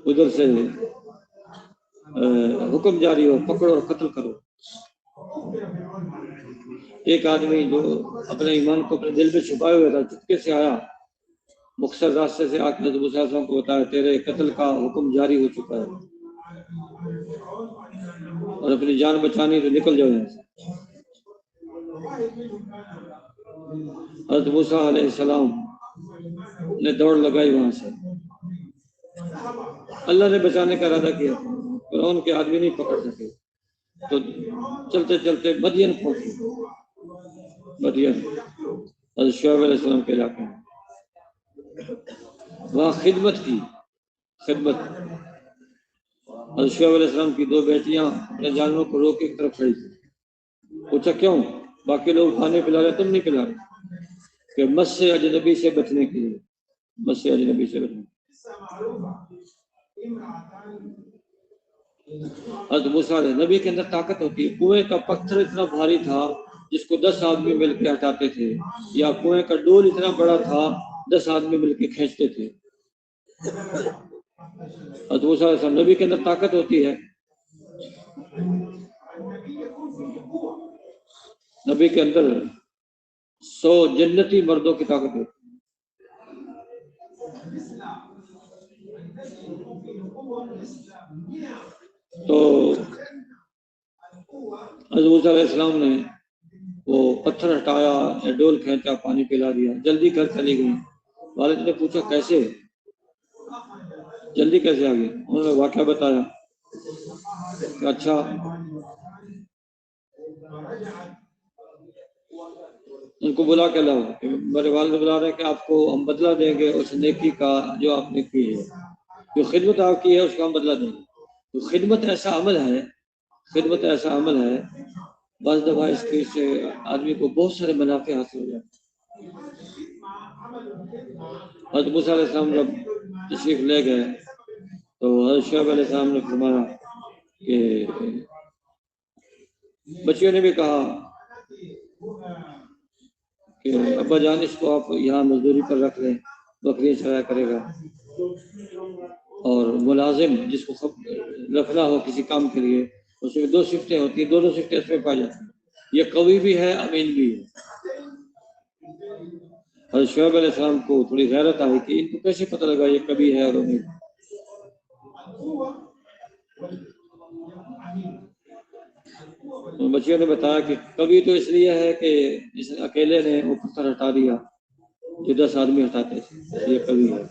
Speaker 1: ادھر سے حکم جاری ہو پکڑو اور قتل کرو۔ ایک آدمی جو اپنے ایمان کو اپنے دل میں چھپائے ہوئے تھا چپکے سے آیا، مختصر راستے سے آ کے حضرت موسیٰ علیہ السلام کو بتایا تیرے قتل کا حکم جاری ہو چکا ہے اور اپنی جان بچانی تو نکل جاؤ یہاں سے۔ حضرت موسیٰ علیہ السلام نے دوڑ لگائی وہاں سے، اللہ نے بچانے کا ارادہ کیا، فرعون کے آدمی نہیں پکڑ سکے، تو چلتے چلتے مدین پہنچے، مدین حضرت شعیب علیہ السلام کے علاقے میں، وہاں خدمت کی، حضرت شعیب علیہ السلام کی دو بیٹیاں اپنے جانوروں کو روک کے ایک طرف کھڑی تھی. پوچھا کیوں باقی لوگ کھانے پلا رہے تم نہیں پلا رہے؟ کہ مس اجنبی سے بچنے کے لیے، مس اجنبی سے بچنے. حضرت موسیٰ علیہ نبی کے اندر طاقت ہوتی ہے. کنویں کا پتھر اتنا بھاری تھا جس کو 10 آدمی مل کے ہٹاتے تھے، یا کنویں کا ڈول اتنا بڑا تھا 10 آدمی مل کے کھینچتے تھے. حضرت موسیٰ علیہ السلام نبی کے اندر طاقت ہوتی ہے. نبی کے اندر 100 جنتی مردوں کی طاقت ہوتی ہے. تو حضرت موسیٰ علیہ السلام نے وہ پتھر ہٹایا، ڈول کھینچا، پانی پلا دیا، جلدی گھر چلی گئی. والد نے پوچھا کیسے، جلدی کیسے آ گئی؟ انہوں نے واقعہ بتایا کہ اچھا ان کو بلا کے لاؤ، میرے والد بلا رہے ہیں کہ آپ کو ہم بدلہ دیں گے اس نیکی کا جو آپ نے کی ہے، جو خدمت آپ کی ہے اس کا ہم بدلہ دیں گے. تو خدمت ایسا عمل ہے، خدمت ایسا عمل ہے بعض دفعہ اس کے سے آدمی کو بہت سارے منافع حاصل ہو جاتے. حضرت موسیٰ علیہ السلام جب تشریف لے گئے تو حضرت شعیب علیہ السلام نے فرمایا کہ بچیوں نے بھی کہا کہ ابا جان اس کو آپ یہاں مزدوری پر رکھ لیں، بکریاں چرایا کرے گا. اور ملازم جس کو رکھنا ہو کسی کام کے لیے اس میں 2 شفٹیں ہوتی ہیں، دونوں شفٹیں اس میں پائی جاتی ہیں. یہ قوی بھی ہے امین بھی ہے. حضرت شعیب علیہ السلام کو تھوڑی غیرت آئی کہ ان کو کیسے پتہ لگا یہ کبھی ہے اور امین. بچیوں نے بتایا کہ کبھی تو اس لیے ہے کہ اس اکیلے نے وہ پتھر ہٹا دیا جو 10 آدمی ہٹاتے تھے، یہ کبھی ہے.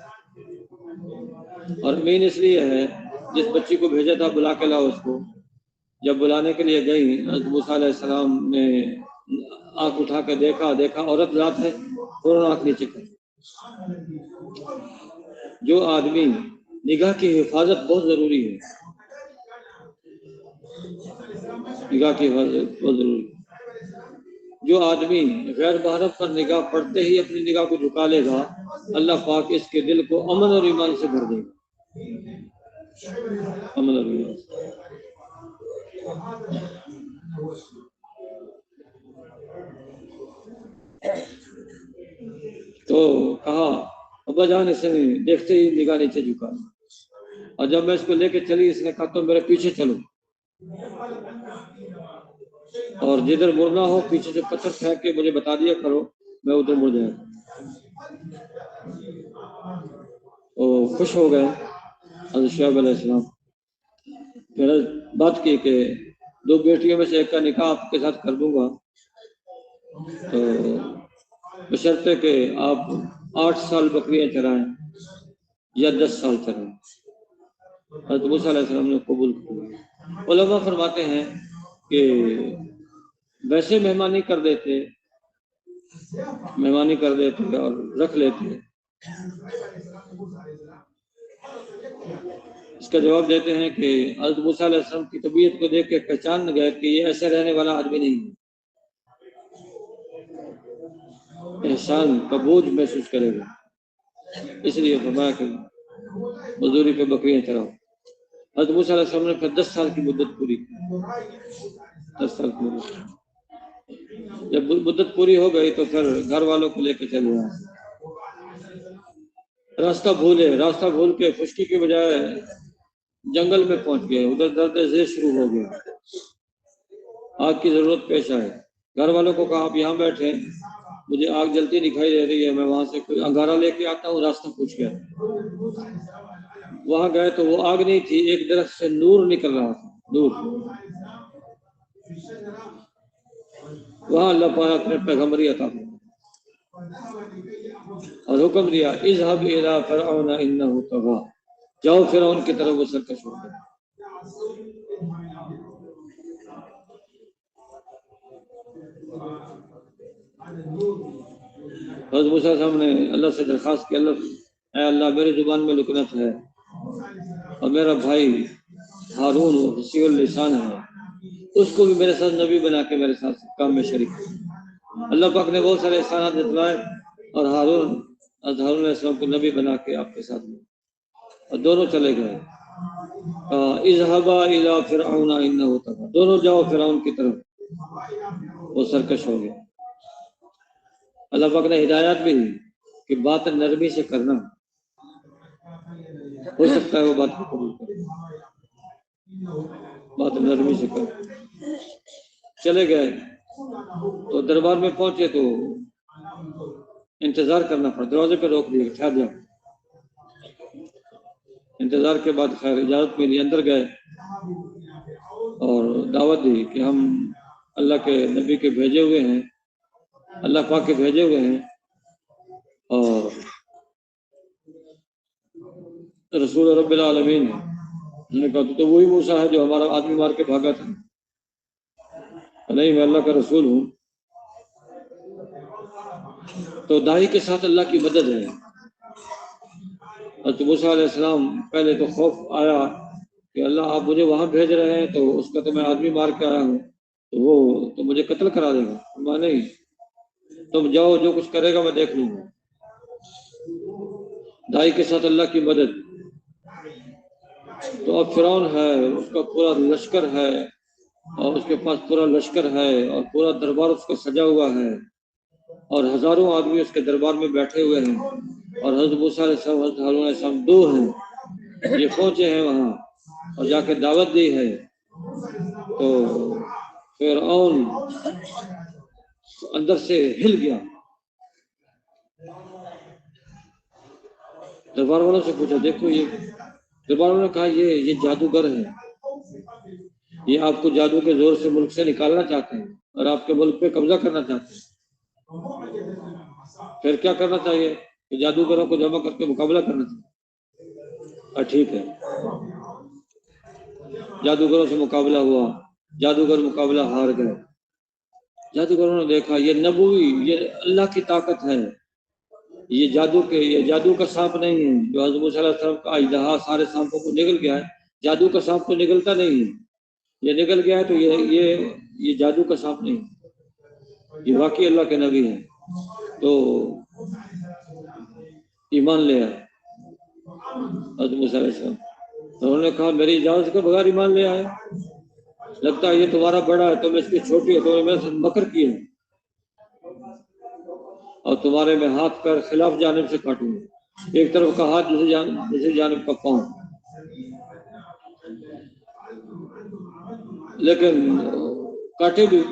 Speaker 1: اور امین اس لیے ہے جس بچی کو بھیجا تھا بلا کے لاؤ اس کو، جب بلانے کے لیے گئی حضرت موسیٰ علیہ السلام نے آنکھ اٹھا کے دیکھا عورت ذات ہے، فوراً آنکھ نیچے کر. جو آدمی نگاہ کی حفاظت بہت ضروری ہے، نگاہ کی حفاظت بہت ضروری ہے. جو آدمی غیر محرم پر نگاہ پڑتے ہی اپنی نگاہ کو جھکا لے گا اللہ پاک اس کے دل کو امن اور ایمان سے بھر دے گا. امن اور ایمان سے. تو کہا ابا جان اس نے دیکھتے ہی نگاہ نیچے جھکا، اور جب میں اس کو لے کے چلی اس نے کہا تو میرے پیچھے چلو، اور جدھر مڑنا ہو پیچھے سے پتھر پھینک کے مجھے بتا دیا کرو میں ادھر مڑ جائے. وہ خوش ہو گئے حضرت شعیب علیہ السلام. پھر بات کی کہ 2 بیٹیوں میں سے ایک کا نکاح آپ کے ساتھ کر دوں گا، تو بشرطے کہ آپ 8 سال بکریاں چرائیں یا 10 سال چرائیں. حضرت موسیٰ علیہ السلام نے قبول کیا. علماء فرماتے ہیں کہ ویسے مہمانی کر دیتے اور رکھ لیتے. اس کا جواب دیتے ہیں کہ حضرت موسیٰ علیہ السلام کی طبیعت کو دیکھ کے پہچان گئے کہ یہ ایسے رہنے والا آدمی نہیں ہے، احسان کا بوجھ محسوس کرے گا، اس لیے فرمایا کہ مزدوری پہ بکریاں چراؤ. حضرت موسیٰ علیہ السلام نے پھر 10 سال کی مدت پوری کی. 10 سال کی مدت جب مدت پوری ہو گئی تو پھر گھر والوں کو لے کے چلے آئے. راستہ بھول کے خشکی کے بجائے جنگل میں پہنچ گئے. ادھر درد ذیل شروع ہو گیا، آگ کی ضرورت پیش آئے. گھر والوں کو کہا آپ یہاں بیٹھے، مجھے آگ جلتی دکھائی دے رہی ہے، میں وہاں سے کوئی انگارہ لے کے آتا ہوں. راستہ پوچھ گیا، وہاں گئے تو وہ آگ نہیں تھی، ایک درخت سے نور نکل رہا تھا، نور. وہاں اللہ پاک نے پیغمبری عطا کی اور حکم دیا اذهب الى فرعون انه طغى، جاؤ فرعون کی طرف وہ سرکش ہو گئے. حضرت موسیٰ صاحب نے اللہ سے درخواست کی، اے اللہ میری زبان میں لکنت ہے اور میرا بھائی ہارون وہ فصیح اللسان ہے، اس کو بھی میرے ساتھ نبی بنا کے میرے ساتھ کام میں شریک کیا۔ اللہ پاک نے بہت سارے احسانات جتوائے اور ہارون علیہ السلام کو نبی بنا کے آپ کے ساتھ میں، اور دونوں چلے گئے۔ اذهبا الى فرعون انه طغى، دونوں جاؤ فرعون کی طرف، وہ سرکش ہو گیا۔ اللہ پاک نے ہدایات بھی دی کہ بات نرمی سے کرنا، ہو سکتا ہے وہ بات کو قبول کرے، بات نرمی سے کر۔ چلے گئے تو دربار میں پہنچے تو انتظار کرنا پڑا، دروازے پہ روک دیے، ٹھہر جاؤ۔ انتظار کے بعد خیر اجازت ملی، اندر گئے اور دعوت دی کہ ہم اللہ کے نبی کے بھیجے ہوئے ہیں، اللہ پاک کے بھیجے ہوئے ہیں، اور رسول رب العالمین ہے۔ انہوں نے کہا تو وہی موسیٰ ہے جو ہمارا آدمی مار کے بھاگا تھا؟ نہیں، میں اللہ کا رسول ہوں۔ تو داعی کے ساتھ اللہ کی مدد ہے۔ حضرت موسیٰ علیہ السلام پہلے تو خوف آیا کہ اللہ آپ مجھے وہاں بھیج رہے ہیں تو اس کا تو میں آدمی مار کے آیا ہوں، تو وہ تو مجھے قتل کرا دے گا۔ میں نہیں، تم جاؤ، جو کچھ کرے گا میں دیکھ لوں گا۔ داعی کے ساتھ اللہ کی مدد۔ تو اب فرعون ہے، اس کا پورا لشکر ہے، اور اس کے پاس پورا لشکر ہے، اور پورا دربار اس کا سجا ہوا ہے، اور ہزاروں آدمی اس کے دربار میں بیٹھے ہوئے ہیں، اور حضرت موسیٰ علیہ السلام حضرت ہارون علیہ السلام دو ہیں، یہ پہنچے ہیں وہاں اور جا کے دعوت دی ہے۔ تو فرعون اندر سے ہل گیا، دربار والوں سے پوچھا، دیکھو یہ، دربار والوں نے کہا یہ جادوگر ہے، یہ آپ کو جادو کے زور سے ملک سے نکالنا چاہتے ہیں اور آپ کے ملک پہ قبضہ کرنا چاہتے ہیں، پھر کیا کرنا چاہیے؟ کہ جادوگروں کو جمع کر کے مقابلہ کرنا چاہیے۔ ٹھیک ہے، جادوگروں سے مقابلہ ہوا، جادوگر مقابلہ ہار گئے۔ جادوگروں نے دیکھا یہ نبوی، یہ اللہ کی طاقت ہے، یہ جادو کا سانپ نہیں ہے جو حضرت موسیٰ علیہ السلام کا اژدہا سارے سانپوں کو نگل گیا ہے۔ جادو کا سانپ تو نگلتا نہیں ہے، یہ نگل گیا ہے تو یہ جادو کا سانپ نہیں، یہ واقعی اللہ کے نبی ہیں۔ تو ایمان لے آئے حضرت موسیٰ علیہ السلام۔ انہوں نے کہا میری اجازت کے بغیر ایمان لے آئے، لگتا ہے یہ تمہارا بڑا ہے، تم اس کی چھوٹی ہے، تم نے میرے ساتھ مکر کیے ہیں، اور تمہارے میں ہاتھ پیر خلاف جانب سے کاٹوں گا، ایک طرف کا ہاتھ دوسری جانب کا پاؤں۔ لیکن کاٹے بھی،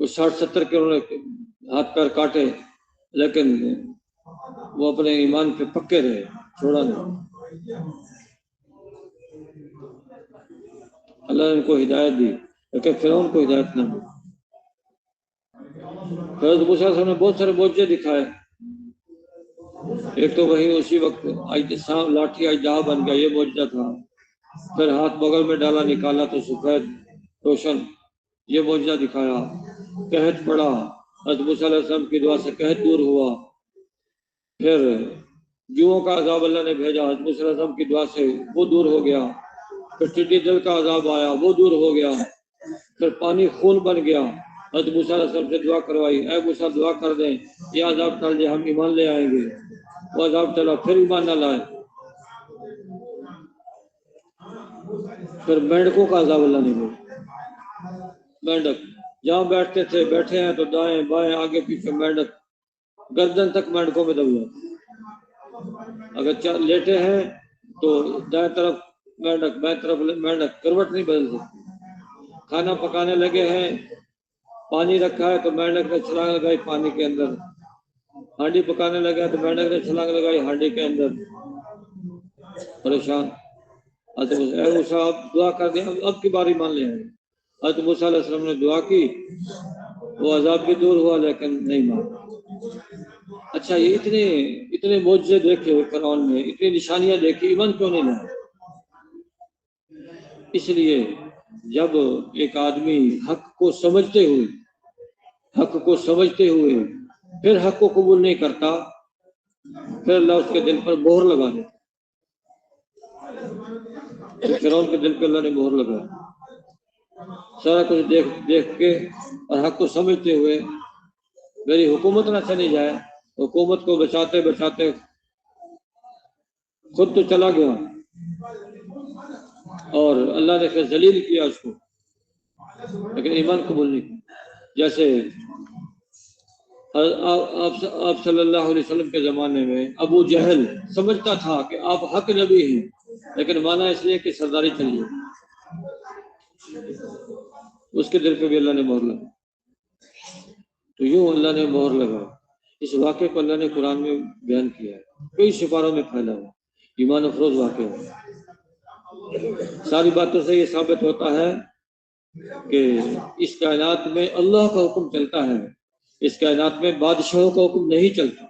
Speaker 1: 60-70 کے انہوں نے ہاتھ پیر کاٹے، لیکن وہ اپنے ایمان پہ پکے رہے، چھوڑا نہیں۔ اللہ نے ان کو ہدایت دی، لیکن فرعون کو ہدایت نہ دی۔ حضرت موسیٰ علیہ السلام نے بہت سارے معجزے دکھائے۔ ایک تو وہی اسی وقت لاٹھی اژدہا بن گیا، یہ معجزہ تھا۔ پھر ہاتھ بغل میں ڈالا، نکالا تو سفید روشن، یہ معجزہ دکھایا۔ قحط پڑا، حضرت موسیٰ علیہ السلام کی دعا سے قحط دور ہوا۔ پھر جوؤں کا عذاب اللہ نے بھیجا، حضرت موسیٰ علیہ السلام کی دعا سے وہ دور ہو گیا۔ پھر ٹڈی دل کا عذاب آیا، وہ دور ہو گیا۔ پھر پانی خون بن گیا، حضرت موسیٰ علیہ السلام سے دعا کروائی، اے موسیٰ دعا کر دیں یہ عذاب ٹل جائے، ہم ایمان لے آئیں گے۔ وہ عذاب ٹلا، پھر ایمان نہ لائے۔ پھر مینڈکوں کا عذاب اللہ نے بھیجا، مینڈک جہاں بیٹھتے تھے، بیٹھے ہیں تو دائیں بائیں آگے پیچھے مینڈک، گردن تک مینڈکوں میں دب جاتے، اگر لیٹے ہیں تو دائیں طرف مینڈک، بائیں طرف مینڈک، کروٹ نہیں بدل سکتی۔ کھانا پکانے لگے ہیں، پانی رکھا ہے تو مینڈک نے چھلانگ لگائی پانی کے اندر، ہانڈی پکانے لگا تو مینڈک نے چھلانگ لگائی ہانڈی کے اندر، پریشان۔ اے موسیٰ آپ دعا کر دیں، اب کی باری مان لیں۔ حضرت موسیٰ علیہ السلام نے دعا کی، وہ عذاب بھی دور ہوا لیکن نہیں مانا۔ اچھا، یہ اتنے معجزے دیکھے فرعون نے، اتنی نشانیاں دیکھی، ایمان کیوں نہیں لایا؟ اس لیے جب ایک آدمی حق کو سمجھتے ہوئے پھر حق کو قبول نہیں کرتا، پھر اللہ اس کے دل پر مہر لگا دیتا۔ تو فرعون کے دل پہ اللہ نے مہر لگایا. سارا کچھ دیکھ کے اور حق کو سمجھتے ہوئے میری حکومت نہ چلی جائے، حکومت کو بچاتے بچاتے خود تو چلا گیا اور اللہ نے پھر ذلیل کیا اس کو، لیکن ایمان قبول نہیں کیا. جیسے آپ صلی اللہ علیہ وسلم کے زمانے میں ابو جہل سمجھتا تھا کہ آپ حق نبی ہیں، لیکن مانا اس لیے کہ سرداری چلیے، اس کے دل پہ بھی اللہ نے مہر لگا. تو یوں اللہ نے مہر لگا. اس واقعے کو اللہ نے قرآن میں بیان کیا ہے، کئی سپاروں میں پھیلا ہوا ایمان افروز واقعہ ہے. ساری باتوں سے یہ ثابت ہوتا ہے کہ اس کائنات میں اللہ کا حکم چلتا ہے، اس کائنات میں بادشاہوں کا حکم نہیں چلتا.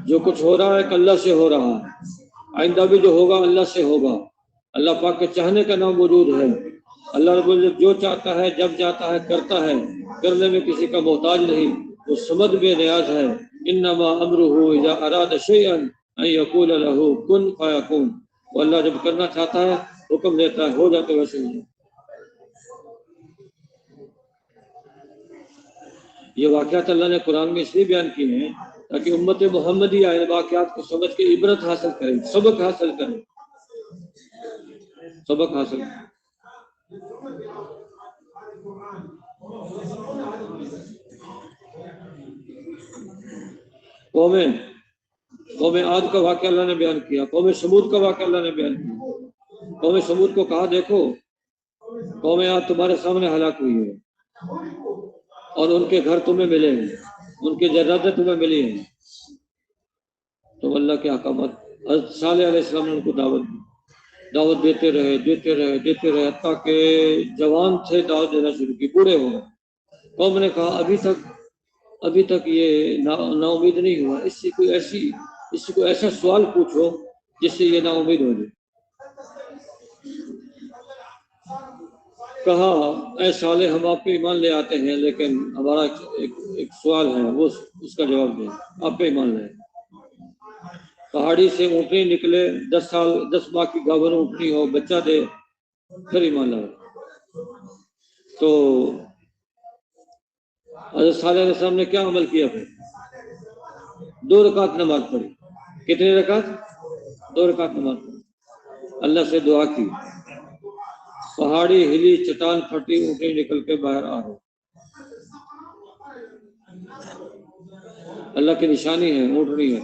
Speaker 1: جو کچھ ہو رہا ہے کہ اللہ سے ہو رہا ہے، آئندہ بھی جو ہوگا اللہ سے ہوگا. اللہ پاک کے چاہنے کا نام موجود ہے. اللہ رب العزت جو چاہتا ہے جب چاہتا ہے کرتا ہے، کرنے میں کسی کا محتاج نہیں، وہ صمد بے نیاز ہے. انما امرہ اذا اراد شیئا ان یقول له کن فیکون. وہ اللہ جب کرنا چاہتا ہے حکم دیتا ہے، ہو جاتا ہے ویسے ہی. یہ واقعات اللہ نے قرآن میں اس لیے بیان کیے ہیں تاکہ امت محمدی آئے واقعات کو سمجھ کے عبرت حاصل کریں، سبق حاصل کریں. قوم عاد کا واقعہ اللہ نے بیان کیا، قوم سمود کا واقعہ اللہ نے بیان کیا. قوم سمود کو کہا دیکھو قوم عاد تمہارے سامنے ہلاک ہوئی ہے اور ان کے گھر تمہیں ملے ہیں، ان کی جائیدادیں تمہیں ملی ہیں. تو اللہ کے احکامات. حضرت صالح علیہ السلام نے ان کو دعوت دیتے رہے حتیٰ کہ جوان تھے دعوت دینا شروع کی، بوڑھے ہو گئے. قوم نے کہا ابھی تک یہ نا امید نہیں ہوا، اس سے کوئی ایسا سوال پوچھو جس سے یہ نا امید ہو جائے. کہا اے صالح ہم آپ پہ ایمان لے آتے ہیں، لیکن ہمارا ایک سوال ہے، وہ اس کا جواب دیں. آپ پہ ایمان لے. پہاڑی سے اونٹنی نکلے، 10 ماہ کی گابھن اونٹنی ہو، بچہ دے، پھر ایمان لائے. تو حضرت صالح علیہ السلام نے کیا عمل کیا؟ پھر 2 رکعت نماز پڑھی. کتنی رکعت؟ 2 رکعت نماز پڑھی. اللہ سے دعا کی، پہاڑی ہلی، چٹان پھٹی، اونٹنی نکل کے باہر آ گئی. اللہ کی نشانی ہے، اونٹنی ہے.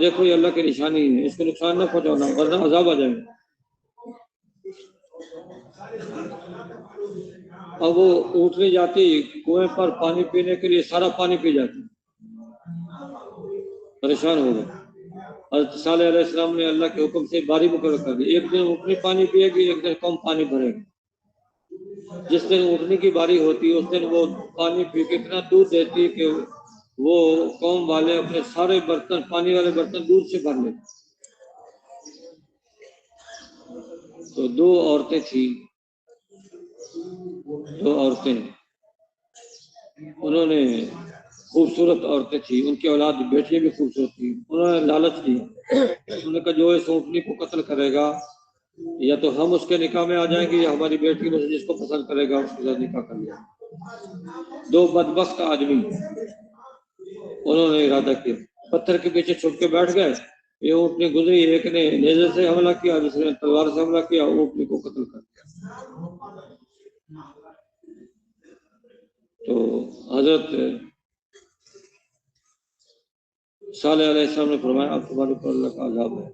Speaker 1: دیکھو یہ اللہ کی نشانی ہے، اس کو نقصان نہ پہنچانا ورنہ عذاب آ جائے گا. اب وہ اونٹنی جاتی کنویں پر پانی پینے کے لیے، سارا پانی پی جاتی، پریشان ہو گئے. حضرت صالح علیہ السلام نے اللہ کے حکم سے باری مقرر کر دی، ایک دن اونٹنی پانی پیے گی، ایک دن کم پانی بھرے گی. جس دن اونٹنی کی باری ہوتی اس دن وہ پانی پی کے اتنا دودھ دیتی کہ وہ قوم والے اپنے سارے برتن، پانی والے برتن دودھ سے بھر لیتے. تو 2 عورتیں تھیں، انہوں نے خوبصورت عورتیں تھیں، ان کی اولاد بیٹیاں بھی خوبصورت تھیں. انہوں نے لالچ دیا، انہوں نے کہا جو اس اونٹنی کو قتل کرے گا یا تو ہم اس کے نکاح میں آ جائیں گے یا ہماری بیٹی میں سے جس کو پسند کرے گا اس کے ساتھ نکاح کر لیا. 2 بدبخت آدمی انہوں نے ارادہ کیا، پتھر کے پیچھے چھپ کے بیٹھ گئے. یہ اونٹنی گزری، ایک نے نیزے سے حملہ کیا، دوسرے نے تلوار سے حملہ کیا، اونٹنی کو قتل کر دیا. تو حضرت صالح علیہ السلام نے فرمایا اب تمہارے اوپر اللہ کا عذاب ہے.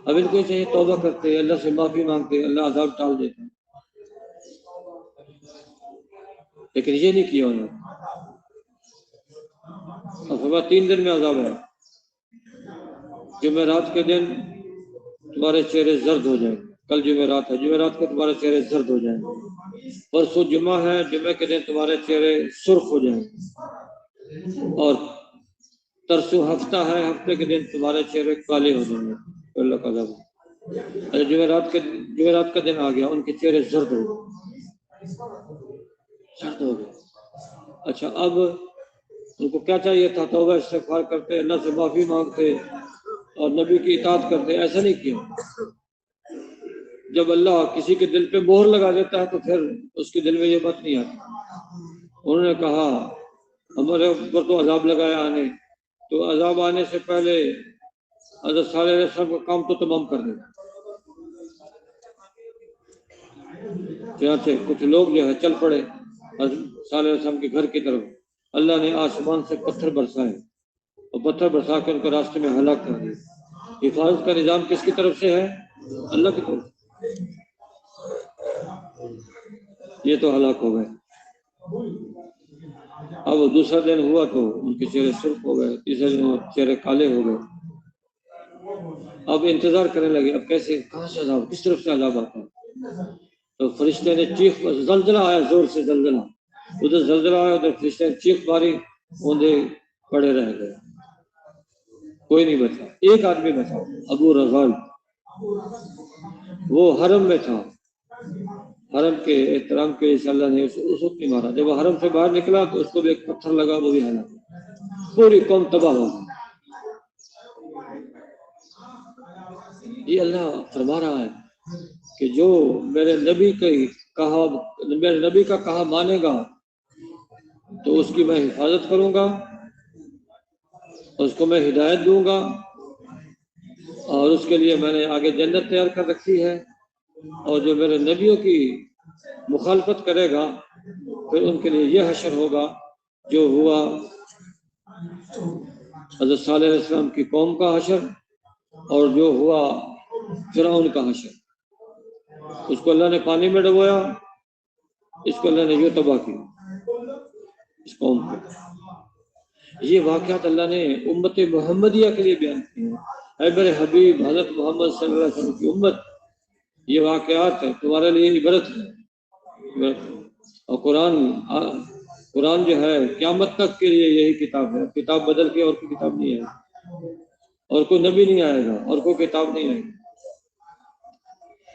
Speaker 1: اب ان کو چاہیے توبہ کرتے، اللہ سے معافی مانگتے، اللہ عذاب ٹال دیتے. لیکن یہ نہیں کیا انہوں نے. اب فرمایا 3 دن میں عذاب ہے. جمعرات کے دن تمہارے چہرے زرد ہو جائیں گے. کل جمعرات ہے، جمعرات کو تمہارے چہرے زرد ہو جائیں گے. پرسوں جمعہ ہے، جمعہ کے دن تمہارے چہرے سرخ ہو جائیں گے. اور ترسوں ہفتہ ہے، ہفتے کے دن تمہارے چہرے کالے ہو جائیں گے. اللہ کا عذاب. جمعرات کا دن آ گیا، ان کے چہرے زرد ہو گئے. اچھا اب ان کو کیا چاہیے تھا؟ توبہ استغفار کرتے، اللہ سے معافی مانگتے اور نبی کی اطاعت کرتے، ایسا نہیں کیا۔ جب اللہ کسی کے دل پہ مہر لگا دیتا ہے تو پھر اس کے دل میں یہ بات نہیں آتی۔ انہوں نے کہا ہمارے اوپر تو عذاب لگایا آنے، تو عذاب آنے سے پہلے حضرت صالح علیہ السلام کا کام تو تمام کر دیں۔ چنانچہ کچھ لوگ جو ہے چل پڑے حضرت صالح علیہ السلام کے گھر کی طرف۔ اللہ نے آسمان سے پتھر برسائے اور پتھر برسا کے ان کو راستے میں ہلاک کر دیا۔ حفاظت کا نظام کس کی طرف سے ہے؟ اللہ کی طرف۔ یہ تو ہلاک ہو گئے۔ اب دوسرا دن ہوا تو ان کے چہرے سرخ ہو گئے، تیسرے دن چہرے کالے ہو گئے۔ اب انتظار کرنے لگے، اب کیسے، کہاں سے عذاب، کس طرف سے عذاب آتا ہے؟ تو فرشتے نے چیخ، زلزلہ آیا، زور سے زلزلہ، ادھر زلزلہ آیا، ادھر فرشتے نے چیخ ماری، اوندے پڑے رہ گئے، کوئی نہیں بچا۔ ایک آدمی بچا، ابو رغال، وہ حرم میں تھا، حرم کے احترام کے لیے اللہ نے اس وقت نہیں مارا۔ جب وہ حرم سے باہر نکلا تو اس کو بھی ایک پتھر لگا، وہ بھی ہلاک، پوری قوم تباہ ہو گئی۔ یہ اللہ فرما رہا ہے کہ جو میرے نبی کا کہا مانے گا تو اس کی میں حفاظت کروں گا، اس کو میں ہدایت دوں گا، اور اس کے لیے میں نے آگے جنت تیار کر رکھی ہے۔ اور جو میرے نبیوں کی مخالفت کرے گا پھر ان کے لیے یہ حشر ہوگا جو ہوا حضرت صالح علیہ السلام کی قوم کا حشر، اور جو ہوا فرعون کا حشر۔ اس کو اللہ نے پانی میں ڈبویا، اس کو اللہ نے یوں تباہ کیا، اس قوم کو۔ یہ واقعات اللہ نے امت محمدیہ کے لیے بیان کیے ہیں۔ اے میرے حبیب حضرت محمد صلی اللہ علیہ وسلم کی امت، یہ واقعات تمہارے لیے عبرت ہے۔ اور قرآن جو ہے قیامت تک کے لیے یہی کتاب ہے، کتاب بدل کے اور کوئی کتاب نہیں ہے، اور کوئی نبی نہیں آئے گا، اور کوئی کتاب نہیں آئے گی۔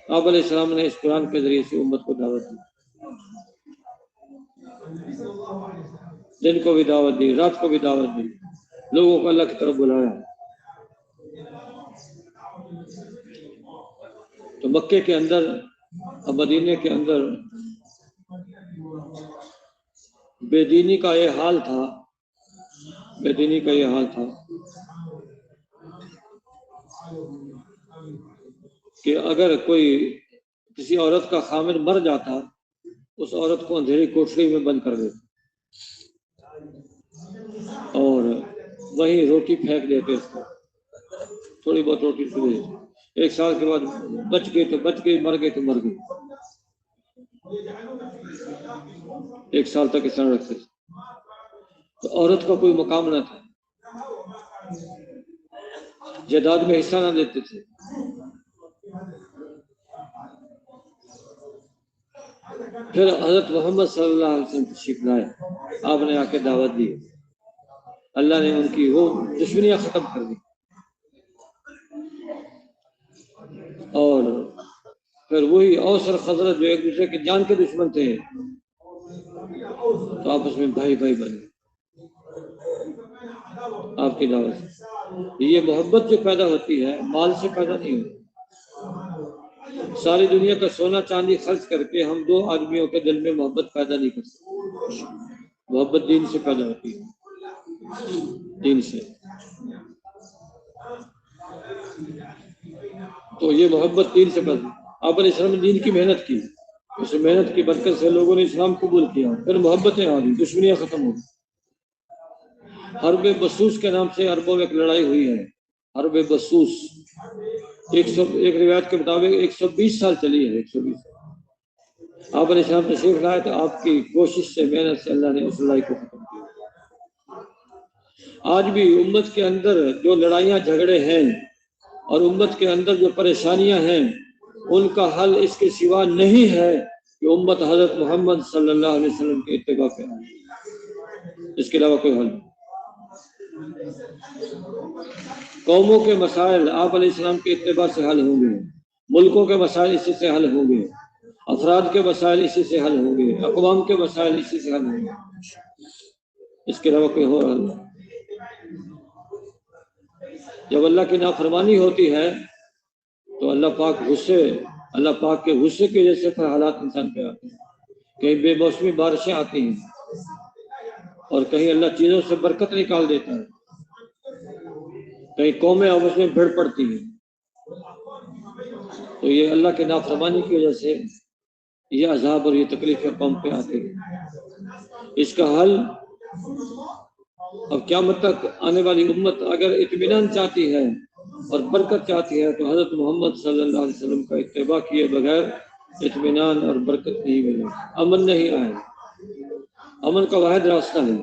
Speaker 1: آپ علیہ السلام نے اس قرآن کے ذریعے سے امت کو دعوت دی، دن کو بھی دعوت دی، رات کو بھی دعوت دی، لوگوں کو اللہ کی طرف بلایا۔ تو مکے کے اندر اور مدینے کے اندر بے دینی کا یہ حال تھا، بے دینی کا یہ حال تھا کہ اگر کوئی کسی عورت کا خامد مر جاتا، اس عورت کو اندھیری کوٹری میں بند کر دیتے اور وہیں روٹی پھینک دیتے اس کو، تھوڑی بہت روٹی چھو دیتے۔ ایک سال کے بعد بچ گئی تو بچ گئی، مر گئی تو مر گئی۔ ایک سال تک اس طرح رکھتے تھے۔ تو عورت کا کوئی مقام نہ تھا، جائیداد میں حصہ نہ دیتے تھے۔ پھر حضرت محمد صلی اللہ علیہ وسلم تشریف لائے، آپ نے آ کے دعوت دی، اللہ نے ان کی وہ دشمنیاں ختم کر دی، اور پھر وہی اوس اور خزرج جو ایک دوسرے کے جان کے دشمن تھے تو آپس میں بھائی بھائی بنے آپ کی دعوت سے۔ یہ محبت جو پیدا ہوتی ہے مال سے پیدا نہیں ہوتی۔ ساری دنیا کا سونا چاندی خرچ کر کے ہم دو آدمیوں کے دل میں محبت پیدا نہیں کر سکتے۔ محبت دین سے پیدا ہوتی ہے، دین سے۔ تو یہ محبت دین سے پیدا، آپ نے اسلام دین کی محنت کی، اس محنت کی برکت سے لوگوں نے اسلام قبول کیا، پھر محبتیں آ گئی، دشمنیاں ختم ہو گئی۔ حرب بسوس کے نام سے عربوں میں ایک لڑائی ہوئی ہے، حرب بسوس، ایک روایت کے مطابق 120 سال چلی ہے، 120 سال۔ آپ نے اسلام تشریف لائے تو آپ کی کوشش سے، محنت سے اللہ نے اس لڑائی کو ختم کیا۔ آج بھی امت کے اندر جو لڑائیاں جھگڑے ہیں اور امت کے اندر جو پریشانیاں ہیں، ان کا حل اس کے سوا نہیں ہے کہ امت حضرت محمد صلی اللہ علیہ وسلم کے اتباع پہ آئے، اس کے علاوہ کوئی حل نہیں۔ قوموں کے مسائل آپ علیہ السلام کے اتباع سے حل ہوں گے، ملکوں کے مسائل اسی سے حل ہوں گے، افراد کے مسائل اسی سے حل ہوں گے، اقوام کے مسائل اسی سے حل ہوں گے، اس کے علاوہ کوئی اور حل نہیں۔ جب اللہ کی نافرمانی ہوتی ہے تو اللہ پاک کے غصے کی وجہ سے پھر حالات انسان پہ آتے ہیں. کہیں بے موسمی بارشیں آتی ہیں اور کہیں اللہ چیزوں سے برکت نکال دیتا ہے، کہیں قومیں آپس میں بھیڑ پڑتی ہیں. تو یہ اللہ کے نافرمانی کی وجہ سے یہ عذاب اور یہ تکلیفیں قوم پہ آتی ہیں. اس کا حل اب قیامت تک آنے والی امت اگر اطمینان چاہتی ہے اور برکت چاہتی ہے تو حضرت محمد صلی اللہ علیہ وسلم کا اتباع کیے بغیر اطمینان اور برکت نہیں ملے، امن نہیں آئے. امن کا واحد راستہ ہے،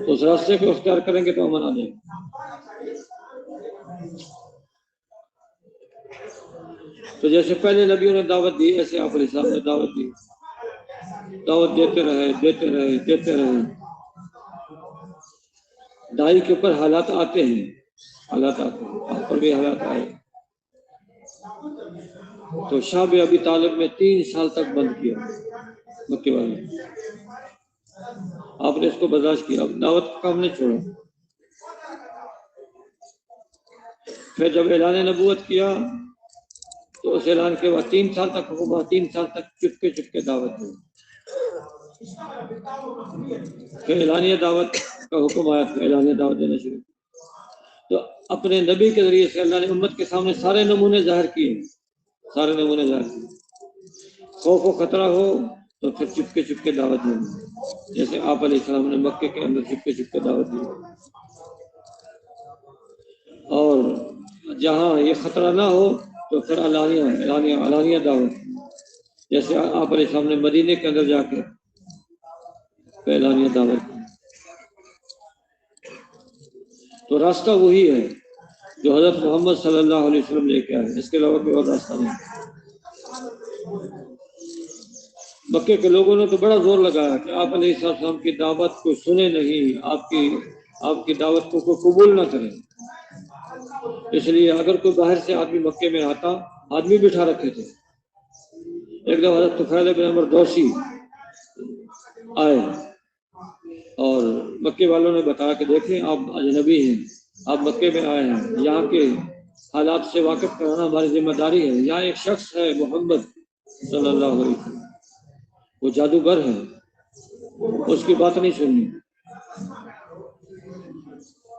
Speaker 1: اس راستے کو اختیار کریں گے تو امن آ جائے گا. تو جیسے پہلے نبیوں نے دعوت دی، ایسے آپ علیہ السلام نے دعوت دی، دعوت دیتے رہے. دائی کے اوپر حالات آتے ہیں، آپ پر بھی حالات آئے. تو شاہ ابی طالب میں 3 سال تک بند کیا مکے والے. آپ نے اس کو برداشت کیا، دعوت کا کام نہیں چھوڑا. پھر جب اعلان نبوت کیا تو اس اعلان کے بعد 3 سال تک حکومت، 3 سال تک چپکے دعوت دی. پھر اعلانیہ دعوت کا حکم آیا، پھر اعلانیہ دعوت دینا شروع. تو اپنے نبی کے ذریعے سے اللہ نے امت کے سامنے سارے نمونے ظاہر کیے. خوف و خطرہ ہو تو پھر چپکے دعوت دی، جیسے آپ علیہ السلام نے مکے کے اندر چپکے دعوت دی. اور جہاں یہ خطرہ نہ ہو تو پھر علانیہ دعوت، جیسے آپ علیہ السلام نے مدینے کے اندر جا کے اعلانیہ دعوت. تو راستہ وہی ہے جو حضرت محمد صلی اللہ علیہ وسلم لے کے آئے، اس کے علاوہ کوئی اور راستہ نہیں. مکے کے لوگوں نے تو بڑا زور لگایا کہ آپ علیہ السلام کی دعوت کو سنے نہیں، آپ کی دعوت کو کوئی قبول نہ کرے. اس لیے اگر کوئی باہر سے آدمی مکے میں آتا، آدمی بٹھا رکھے تھے. ایک دفعہ حضرت طفیل بن عمرو دوسی آئے اور مکے والوں نے بتایا کہ دیکھیں آپ اجنبی ہیں، آپ مکے میں آئے ہیں، یہاں کے حالات سے واقف کرانا ہماری ذمہ داری ہے. یہاں ایک شخص ہے محمد صلی اللہ علیہ وسلم، وہ جادوگر ہے، اس کی بات نہیں سننی.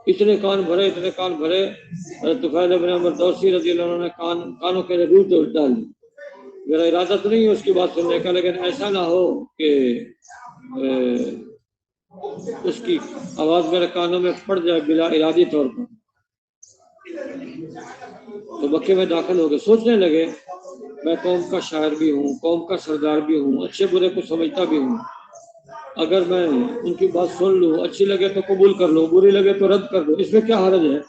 Speaker 1: اتنے کان بھرے. حضرت طفیل بن عمرو دوسی رضی اللہ عنہ نے کانوں کے روح تو ڈال دی. میرا ارادہ تو نہیں ہے اس کی بات سننے کا، لیکن ایسا نہ ہو کہ اس کی آواز میرے کانوں میں پڑ جائے بلا ارادی طور پر. تو مکے میں داخل ہو گئے. سوچنے لگے میں قوم کا شاعر بھی ہوں، قوم کا سردار بھی ہوں، اچھے برے کو سمجھتا بھی ہوں. اگر میں ان کی بات سن لوں، اچھی لگے تو قبول کر لوں، بری لگے تو رد کر دوں، اس میں کیا حرج ہے؟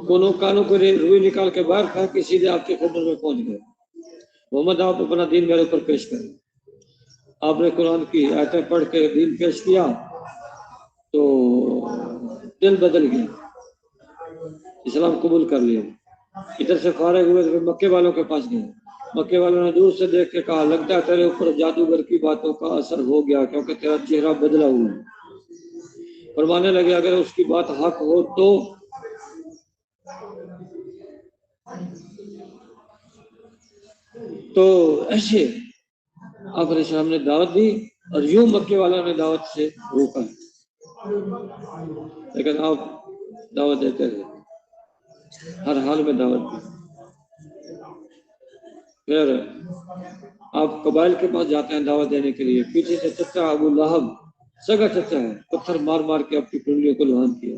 Speaker 1: دونوں کانوں کو روئی نکال کے باہر پھینک کے سیدھے آپ کی خدمت میں پہنچ گئے. محمد آپ اپنا دین میرے اوپر پیش کریں. آپ نے قرآن کی آیتیں پڑھ کے دین پیش کیا تو دل بدل گیا، اسلام قبول کر لیا. ادھر سے فارغ ہوئے تو مکے والوں کے پاس گئے. مکے والوں نے دور سے دیکھ کے کہا لگتا ہے تیرے اوپر جادوگر کی باتوں کا اثر ہو گیا، کیونکہ تیرا چہرہ بدلا ہوا. فرمانے لگے اگر اس کی بات حق ہو تو ایسے آپ علیہ السلام نے دعوت دی اور یوں مکے والوں نے دعوت سے روکا. لیکن آپ دعوت دیتے رہے، ہر حال میں دعوت دی. پھر آپ قبائل کے پاس جاتے ہیں دعوت دینے کے لیے. پیچھے سے چچا ابو لہب، سگا چچا ہے، پتھر مار کے آپ کی کنڈلیوں کو لوہان کیا.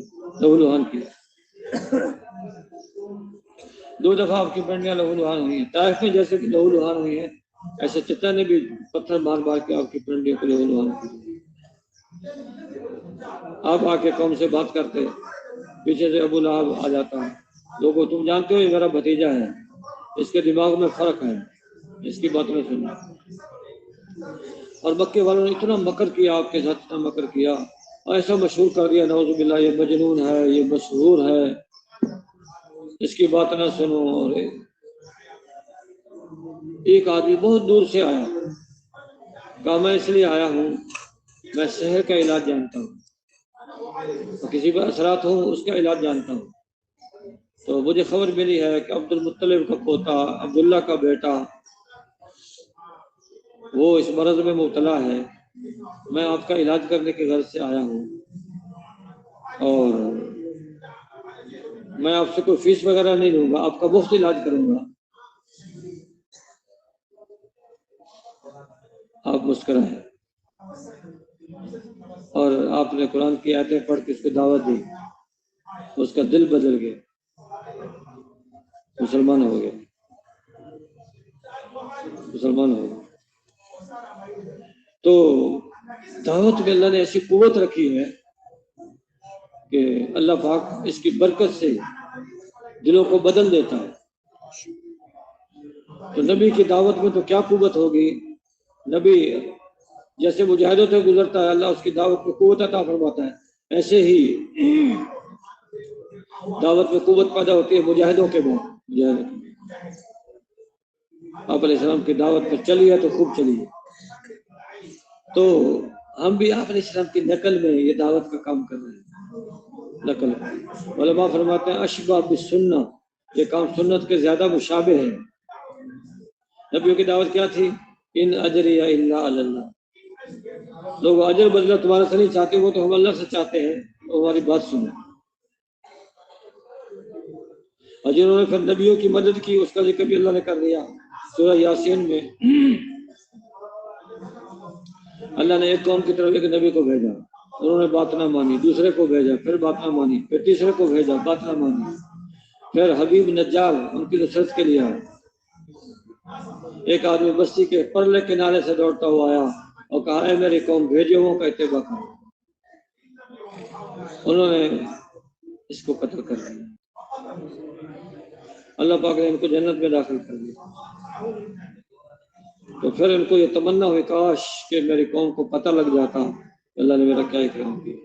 Speaker 1: 2 دفعہ آپ کی پنڈلیاں لہو لہان ہوئی ہیں. طائف میں جیسے کہ لہو لہان ہوئی ہیں، ایسے چچا نے بھی پتھر مار کے آپ کی پنڈلیوں کو لہو لہان کی. آپ آ کے قوم سے بات کرتے، پیچھے سے ابو لہب آ جاتا ہے. لوگوں تم جانتے ہو یہ میرا بھتیجا ہے، اس کے دماغ میں فرق ہے، اس کی بات نہیں سننا. اور مکے والوں نے اتنا مکر کیا آپ کے ساتھ، اتنا مکر کیا، ایسا مشہور کر دیا نعوذ باللہ یہ مجنون ہے، یہ مسحور ہے، اس کی بات نہ سنو. اور ایک آدمی بہت دور سے آیا، کہا میں اس لیے آیا ہوں میں سحر کا علاج جانتا ہوں، تو کسی پر اثرات ہوں اس کا علاج جانتا ہوں۔ تو مجھے خبر ملی ہے کہ عبد المطلب کا پوتا عبداللہ کا بیٹا وہ اس مرض میں مبتلا ہے، میں آپ کا علاج کرنے کے غرض سے آیا ہوں، اور میں آپ سے کوئی فیس وغیرہ نہیں لوں گا، آپ کا مفت علاج کروں گا۔ آپ مسکرائے اور آپ نے قرآن کی آیتیں پڑھ کے اس کو دعوت دی، اس کا دل بدل گیا، مسلمان ہو گیا، مسلمان ہو گیا۔ تو دعوت میں اللہ نے ایسی قوت رکھی ہے کہ اللہ پاک اس کی برکت سے دلوں کو بدل دیتا ہے۔ تو نبی کی دعوت میں تو کیا قوت ہوگی، نبی جیسے مجاہدوں سے گزرتا ہے اللہ اس کی دعوت میں قوت عطا فرماتا ہے، ایسے ہی دعوت میں قوت پیدا ہوتی ہے مجاہدوں کے بعد۔ آپ علیہ السلام کی دعوت پر چلی ہے تو خوب چلی ہے، تو ہم بھی آپ علیہ السلام کی نقل میں یہ دعوت کا کام کر رہے ہیں، نقل۔ علماء فرماتے ہیں اشبہ بالسنہ، یہ کام سنت کے زیادہ مشابہ ہے۔ نبیوں کی دعوت کیا تھی؟ ان اجری الا علی اللہ، لوگ اجر بدلہ تمہارے سے نہیں چاہتے، وہ تو ہم اللہ سے چاہتے ہیں، تو ہماری بات سنیں۔ اور جنہوں نے پھر نبیوں کی مدد کی اس کا ذکر بھی اللہ نے کر دیا سورہ یاسین میں۔ اللہ نے ایک قوم کی طرف ایک نبی کو بھیجا، انہوں نے بات نہ مانی، دوسرے کو بھیجا، پھر بات نہ مانی، پھر تیسرے کو بھیجا، بات نہ مانی، پھر حبیب نجار ان کی نصرت کے لیے آیا۔ ایک آدمی بستی کے پرلے کنارے سے دوڑتا ہوا آیا اور کہا اے میری قوم بھیجو ہوں کا اتباع کرو، انہوں نے اس کو قتل کر دیا، اللہ پاک نے ان کو جنت میں داخل کر دیا۔ تو پھر ان کو یہ تمنا ہوئی کاش کہ میری قوم کو پتہ لگ جاتا اللہ نے میرا کیا اکرام کیا،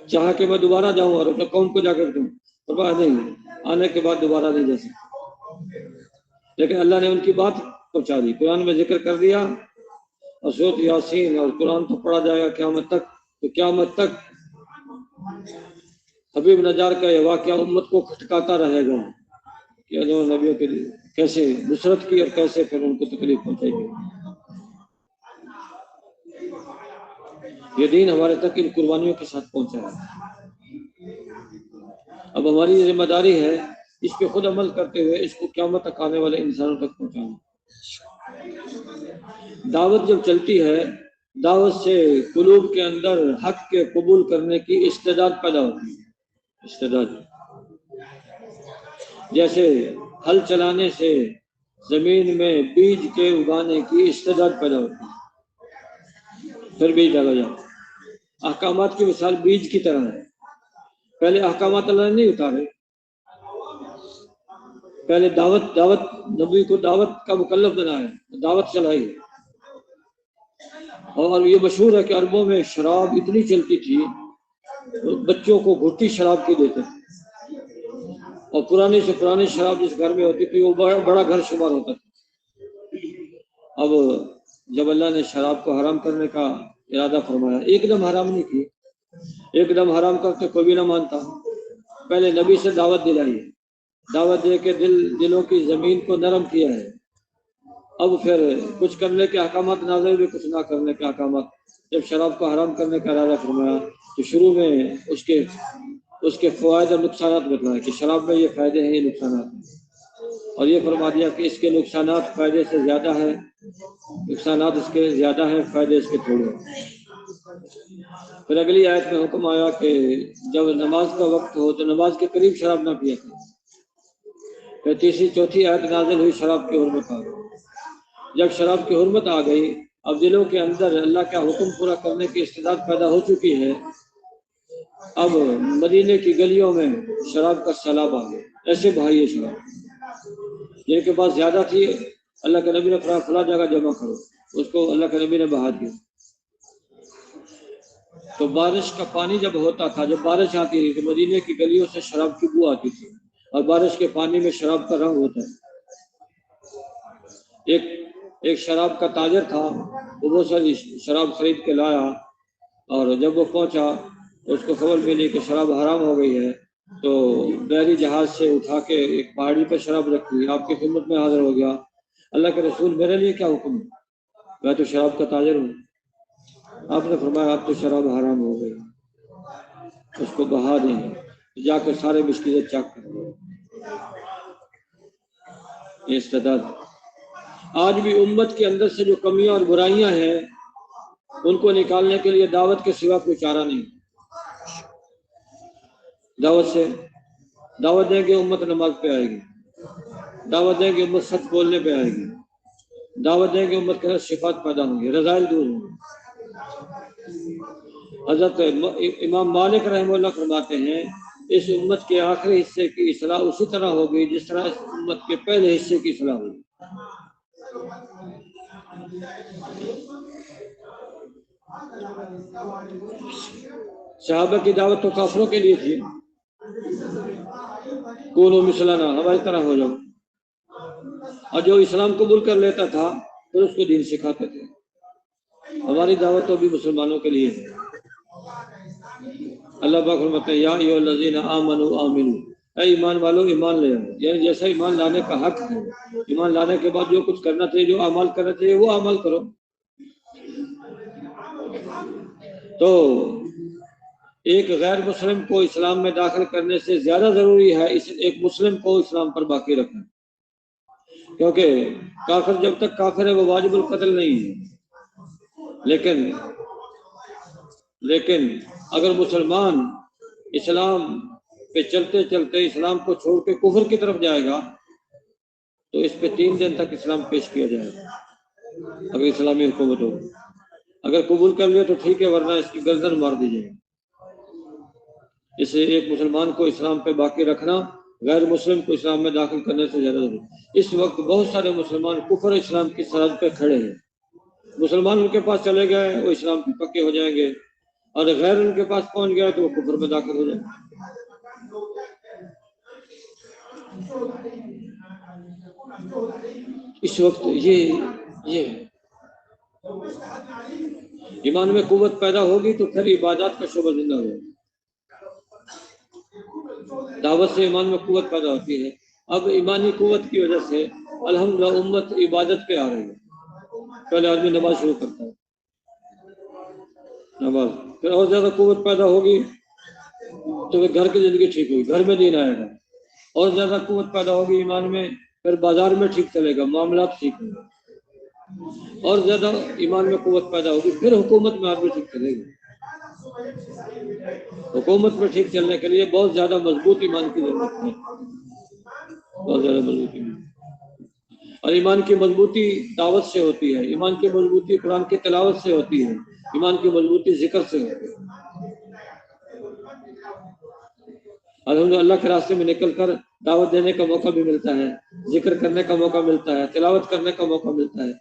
Speaker 1: چاہا کہ میں دوبارہ جاؤں اور اپنے قوم کو جا کر دوں، پرواہ نہیں، آنے کے بعد دوبارہ نہیں جا سکتا، لیکن اللہ نے ان کی بات پہنچا دی، قرآن میں ذکر کر دیا، اور سورۃ یاسین اور قرآن تو پڑھا جائے گا قیامت تک، تو قیامت تک حبیب نجار کا یہ واقعہ امت کو کھٹکاتا رہے گا کہ انہوں نے نبیوں کے لیے کیسے نصرت کی اور کیسے پھر ان کو تکلیف پہنچائی گئی۔ یہ دین ہمارے تک ان قربانیوں کے ساتھ پہنچا ہے، اب ہماری ذمہ داری ہے اس پہ خود عمل کرتے ہوئے اس کو قیامت تک آنے والے انسانوں تک پہنچانا۔ دعوت جب چلتی ہے، دعوت سے قلوب کے اندر حق کے قبول کرنے کی استعداد پیدا ہوتی ہے، استعداد، جیسے ہل چلانے سے زمین میں بیج کے اگانے کی استعداد پیدا ہوتی ہے، پھر بیج ڈالا جاتا ہے۔ احکامات کی مثال بیج کی طرح ہے، پہلے احکامات اللہ نے نہیں اتارے، پہلے دعوت نبی کو دعوت کا مکلف بنایا، دعوت چلائی، اور یہ مشہور ہے کہ عربوں میں شراب اتنی چلتی تھی بچوں کو گھٹی شراب کی دیتے تھے، اور پرانی سے پرانی شراب جس گھر میں ہوتی تھی وہ بڑا گھر شمار ہوتا تھا۔ اب جب اللہ نے شراب کو حرام کرنے کا ارادہ فرمایا، ایک دم حرام نہیں کی، ایک دم حرام کرتے کوئی بھی نہ مانتا، پہلے نبی سے دعوت دلائی، دعوت دے کے دلوں کی زمین کو نرم کیا ہے، اب پھر کچھ کرنے کے احکامات نازل ہوئے، کچھ نہ کرنے کے احکامات۔ جب شراب کو حرام کرنے کا ارادہ فرمایا تو شروع میں اس کے فوائد اور نقصانات بتلائے کہ شراب میں یہ فائدے ہیں، یہ نقصانات ہیں، اور یہ فرما دیا کہ اس کے نقصانات فائدے سے زیادہ ہیں، نقصانات اس کے زیادہ ہیں، فائدے اس کے تھوڑے ہیں۔ پھر اگلی آیت میں حکم آیا کہ جب نماز کا وقت ہو تو نماز کے قریب شراب نہ پیا کرے۔ پھر تیسری چوتھی آیت نازل ہوئی شراب کی حرمت آ گئی۔ جب شراب کی حرمت آ گئی، اب دلوں کے اندر اللہ کا حکم پورا کرنے کی استعداد پیدا ہو چکی ہے، اب مدینے کی گلیوں میں شراب کا سیلاب آ گیا، ایسے بھائی ہے شراب جن کے پاس زیادہ تھی، اللہ کے نبی نے فلاں جگہ جمع کرو، اس کو اللہ کے نبی نے بہا دیا۔ تو بارش کا پانی جب ہوتا تھا، جب بارش آتی تھی تو مدینے کی گلیوں سے شراب کی بو آتی تھی، اور بارش کے پانی میں شراب کا رنگ ہوتا ہے۔ ایک ایک شراب کا تاجر تھا، وہ بہت ساری شراب خرید کے لایا، اور جب وہ پہنچا تو اس کو خبر ملی کہ شراب حرام ہو گئی ہے، تو بحری جہاز سے اٹھا کے ایک پہاڑی پہ شراب رکھی، آپ کی خدمت میں حاضر ہو گیا۔ اللہ کے رسول میرے لیے کیا حکم ہے؟ میں تو شراب کا تاجر ہوں۔ آپ نے فرمایا اب تو شراب حرام ہو گئی، اس کو بہا دیں، جا کے سارے مشکلیں چیک کر۔ یہ استعداد آج بھی امت کے اندر سے جو کمیاں اور برائیاں ہیں ان کو نکالنے کے لیے دعوت کے سوا کوئی چارہ نہیں۔ دعوت دیں گے امت نماز پہ آئے گی، دعوت دیں گے امت سچ بولنے پہ آئے گی، دعوت دیں گے امت کے اندر صفات پیدا ہوں گی، رذائل دور ہوں گے۔ حضرت امام مالک رحمہ اللہ فرماتے ہیں اس امت کے آخری حصے کی اصلاح اسی طرح ہوگی جس طرح اس امت کے پہلے حصے کی اصلاح ہوگی۔ صحابہ کی دعوت تو کافروں کے لیے تھی، کونوا مثلنا، ہماری طرح ہو جاؤ، اور جو اسلام قبول کر لیتا تھا پھر اس کو دین سکھاتے تھے۔ ہماری دعوت تو بھی مسلمانوں کے لیے ہے۔ اللہ پاک فرماتے ہیں یا ایھا الذین آمنوا آمنوا، اے ایمان والو ایمان لے آؤ، یعنی جیسا ایمان لانے کا حق ہے، ایمان لانے کے بعد جو کچھ کرنا چاہیے، جو اعمال کرنا چاہیے وہ اعمال کرو۔ تو ایک غیر مسلم کو اسلام میں داخل کرنے سے زیادہ ضروری ہے ایک مسلم کو اسلام پر باقی رکھنا، کیونکہ کافر جب تک کافر ہے وہ واجب القتل نہیں ہے، لیکن اگر مسلمان اسلام پہ چلتے چلتے اسلام کو چھوڑ کے کفر کی طرف جائے گا تو اس پہ 3 دن تک اسلام پیش کیا جائے گا، اگر اسلامی حکومت ہو۔ اگر قبول کر لیا تو ٹھیک ہے، ورنہ اس کی گردن مار دی جائے گی۔ اس لیے ایک مسلمان کو اسلام پہ باقی رکھنا غیر مسلم کو اسلام میں داخل کرنے سے زیادہ ضروری ہے۔ اس وقت بہت سارے مسلمان کفر اسلام کی سرحد پہ کھڑے ہیں، مسلمان ان کے پاس چلے گئے وہ اسلام کے پکے ہو جائیں گے، اور غیر ان کے پاس پہنچ گیا تو وہ کفر میں داخل ہو جائیں گے۔ اس وقت یہ ایمان میں قوت پیدا ہوگی تو پھر عبادات کا شعبہ زندہ ہوگا۔ دعوت سے ایمان میں قوت پیدا ہوتی ہے۔ اب ایمانی قوت کی وجہ سے الحمدللہ امت عبادت پہ آ رہی ہے۔ پہلے آدمی نماز شروع کرتا ہے، نماز، پھر اور زیادہ قوت پیدا ہوگی تو پھر گھر کی زندگی ٹھیک ہوگی، گھر میں دین آئے گا، اور زیادہ قوت پیدا ہوگی ایمان میں، پھر بازار میں ٹھیک چلے گا، معاملات ٹھیک ہوں گے، اور زیادہ ایمان میں قوت پیدا ہوگی پھر حکومت میں آدمی ٹھیک چلے گا۔ حکومت میں ٹھیک چلنے کے لیے بہت زیادہ مضبوط ایمان کی ضرورت ہے، بہت زیادہ مضبوط ایمان، اور ایمان کی مضبوطی دعوت سے ہوتی ہے، ایمان کی مضبوطی قرآن کی تلاوت سے ہوتی ہے، ایمان کی مضبوطی ذکر سے ہوتی ہے۔ الحمدللہ اللہ کے راستے میں نکل کر دعوت دینے کا موقع بھی ملتا ہے، ذکر کرنے کا موقع ملتا ہے، تلاوت کرنے کا موقع ملتا ہے،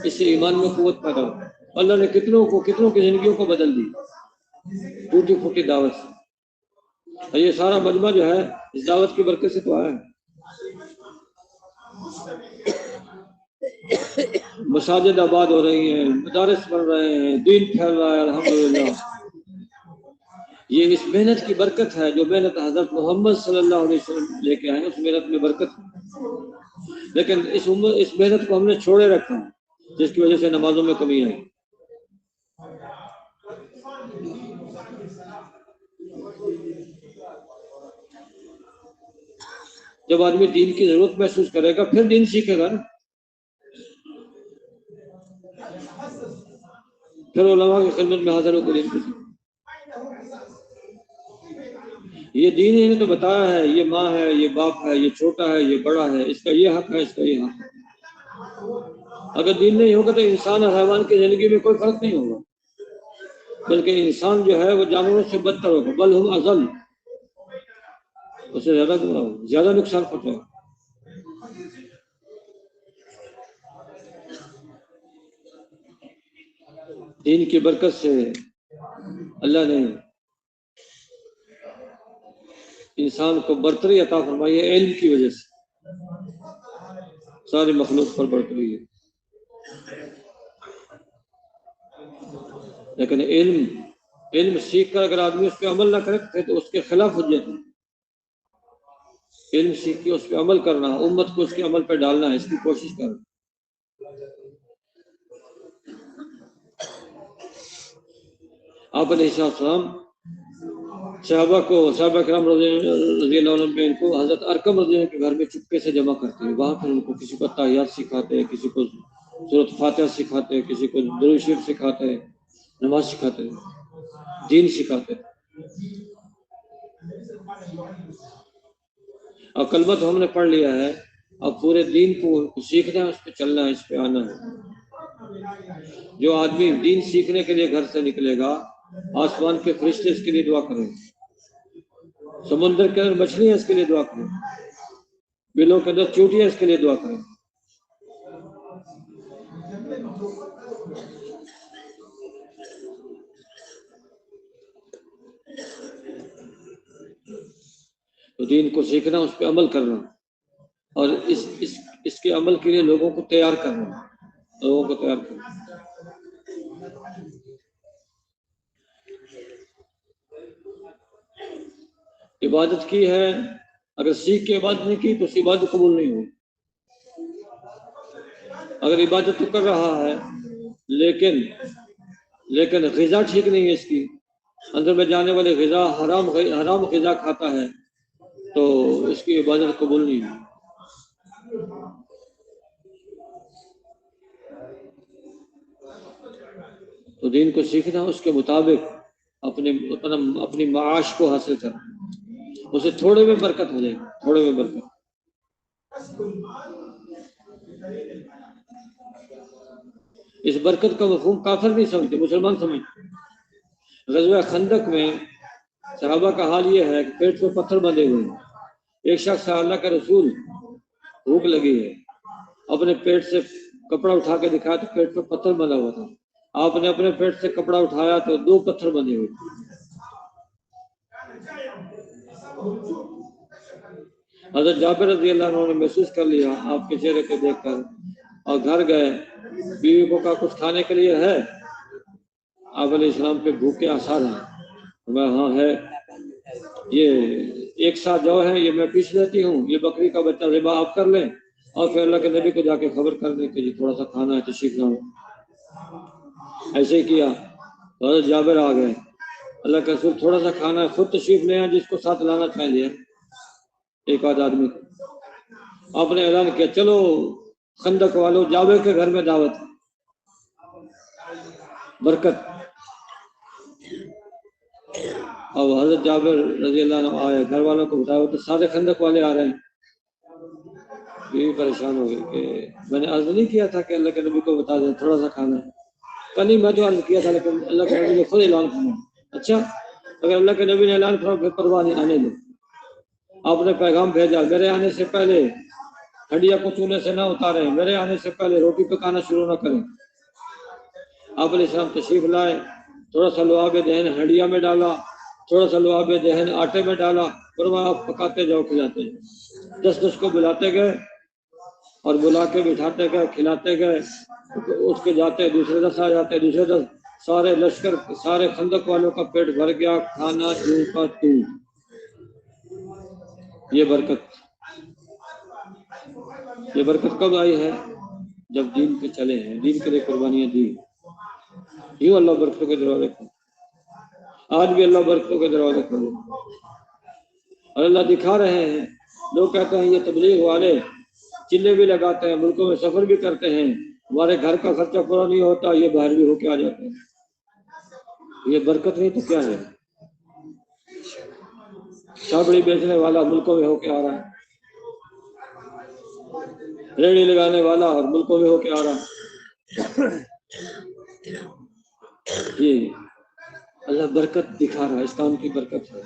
Speaker 1: اس سے ایمان میں قوت پیدا ہوتی ہے۔ اللہ نے کتنوں کی زندگیوں کو بدل دی ٹوٹی پھوٹی دعوت سے، اور یہ سارا مجمع جو ہے اس دعوت کی برکت سے تو آیا ہے۔ مساجد آباد ہو رہی ہیں، مدارس بن رہے ہیں، دین پھیل رہا ہے الحمدللہ۔ یہ اس محنت کی برکت ہے، جو محنت حضرت محمد صلی اللہ علیہ وسلم لے کے آئے، اس محنت میں برکت ہے، لیکن اس محنت کو ہم نے چھوڑے رکھا ہے، جس کی وجہ سے نمازوں میں کمی آئی۔ جب آدمی دین کی ضرورت محسوس کرے گا پھر دین سیکھے گا نا، پھر علماء کی خدمت میں حاضر ہو کر دین کو سیکھے۔ یہ دین ہی نے تو بتایا ہے، یہ ماں ہے، یہ باپ ہے، یہ چھوٹا ہے، یہ بڑا ہے، اس کا یہ حق ہے، اس کا یہ حق ہے۔ اگر دین نہیں ہوگا تو انسان اور حیوان کی زندگی میں کوئی فرق نہیں ہوگا، بلکہ انسان جو ہے وہ جانوروں سے بدتر ہوگا، بل ہم اضل، اس سے زیادہ گمراہ ہوگا، زیادہ نقصان پہنچائے گا۔ دین کی برکت سے اللہ نے انسان کو برتری عطا فرمائی ہے، علم کی وجہ سے ساری مخلوق پر برتری ہے۔ لیکن علم سیکھ کر اگر آدمی اس پہ عمل نہ کرے تو اس کے خلاف حجت ہے۔ علم سیکھ کے اس پہ عمل کرنا، امت کو اس کے عمل پہ ڈالنا ہے، اس کی کوشش کرنا۔ آپ علیہ السلام صحابہ کرام رضی اللہ عنہ کو حضرت ارقم رضی اللہ عنہ کے گھر میں چپکے سے جمع کرتے ہیں، وہاں پر ان کو کسی کو تحیات سکھاتے ہیں، کسی کو سورۃ فاتحہ سکھاتے ہیں، کسی کو درود شریف سکھاتے ہیں، نماز سکھاتے ہیں، دین سکھاتے ہیں۔ اور کلمہ تو ہم نے پڑھ لیا ہے، اب پورے دین کو سیکھنا ہے، اس پہ چلنا ہے، اس پہ آنا ہے۔ جو آدمی دین سیکھنے کے لیے گھر سے نکلے گا، آسمان کے فرشتے اس کے لیے دعا کریں، سمندر کے اندر مچھلیاں اس کے لیے دعا کریں، بلوں کے اندر چوٹیاں اس کے لیے دعا کریں۔ تو دین کو سیکھنا، اس پہ عمل کرنا، اور اس کے عمل کے لیے لوگوں کو تیار کرنا، عبادت کی ہے، اگر سیکھ کے عبادت نہیں کی تو اس عبادت قبول نہیں ہوئی۔ اگر عبادت تو کر رہا ہے لیکن غذا ٹھیک نہیں ہے، اس کی اندر میں جانے والے غذا حرام غذا کھاتا ہے، تو اس کی عبادت قبول نہیں ہوئی۔ تو دین کو سیکھنا، اس کے مطابق اپنی معاش کو حاصل کرنا، اسے تھوڑے میں برکت ہو جائے گی، تھوڑے میں برکت۔ اس برکت کا مفہوم کافر نہیں سمجھتے، مسلمان سمجھتے۔ غزوہ خندق میں صحابہ کا حال یہ ہے کہ پیٹ پہ پتھر بندھے ہوئے ہیں۔ ایک شخص سے اللہ کا رسول، بھوک لگی ہے، اپنے پیٹ سے کپڑا اٹھا کے دکھایا تو پیٹ پہ پتھر بندھا ہوا تھا۔ آپ نے اپنے پیٹ سے کپڑا اٹھایا تو 2 پتھر بندھے ہوئے تھے۔ حضرت جابر رضی اللہ عنہ نے محسوس کر لیا آپ کے چہرے کو دیکھ کر، اور گھر گئے، بیوی کو کہا کچھ کھانے کے لیے ہے؟ آپ علیہ السلام پہ بھوک کے آثار ہیں۔ میں ہاں ہے، یہ 1 سا جو ہے یہ میں پیس لیتی ہوں، یہ بکری کا بچہ ذبح آپ کر لیں، اور پھر اللہ کے نبی کو جا کے خبر کر دیں کہ جی تھوڑا سا کھانا ہے، تشریف لاؤ۔ ایسے ہی کیا، حضرت جابر آ گئے، اللہ کے رسول تھوڑا سا کھانا ہے، خود تشریف لے آئے، جس کو ساتھ لانا چاہیے ایک آدھ آدمی کو۔ آپ نے اعلان کیا چلو خندق والوں، جابر کے گھر میں دعوت، برکت۔ اب حضرت جابر رضی اللہ عنہ آئے، گھر والوں کو بتایا تو سارے خندق والے آ رہے ہیں۔ بیوی پریشان ہو گئی کہ میں نے عرض نہیں کیا تھا کہ اللہ کے نبی کو بتا دیں تھوڑا سا کھانا ہے؟ کہ نہیں، میں تو عرض کیا تھا لیکن اللہ کے نبی نے خود اعلان فرمایا۔ اچھا، اگر اللہ کے نبی نے اعلان فرمایا پھر پرواہ نہیں، آنے دو۔ آپ نے پیغام بھیجا، میرے آنے سے پہلے ہنڈیا کو چولہے سے نہ اتاریں، میرے آنے سے پہلے روٹی پکانا شروع نہ کریں۔ آپ علیہ السلام تشریف لائے، تھوڑا سا لعاب دہن ہنڈیا میں ڈالا، تھوڑا سا لعاب دہن آٹے میں ڈالا، فرمایا آپ پکاتے جاؤ، کھلاتے جاؤ۔ 10 کو بلاتے گئے اور بلا کے بٹھاتے گئے، کھلاتے گئے، اس کے جاتے دوسرے 10 آ جاتے، دوسرے 10، سارے لشکر، سارے خندق والوں کا پیٹ بھر گیا، کھانا جوں کا توں۔ یہ برکت کب آئی ہے؟ جب دین پہ چلے ہیں، دین کے لیے قربانیاں دی۔ یوں اللہ برکتوں کے دروازے کھولے، آج بھی اللہ برکتوں کے دروازے کھولے، اور اللہ دکھا رہے ہیں۔ لوگ کہتے ہیں یہ تبلیغ والے چلے بھی لگاتے ہیں، ملکوں میں سفر بھی کرتے ہیں، ہمارے گھر کا خرچہ پورا نہیں ہوتا، یہ باہر بھی ہو کے آ جاتے ہیں۔ یہ برکت نہیں تو کیا ہے؟ چھابڑی بیچنے والا ملکوں میں ہو کے آ رہا ہے، ریڑھی لگانے والا اور ملکوں میں ہو کے آ رہا ہے۔ یہ اللہ برکت دکھا رہا ہے، اس کام کی برکت ہے۔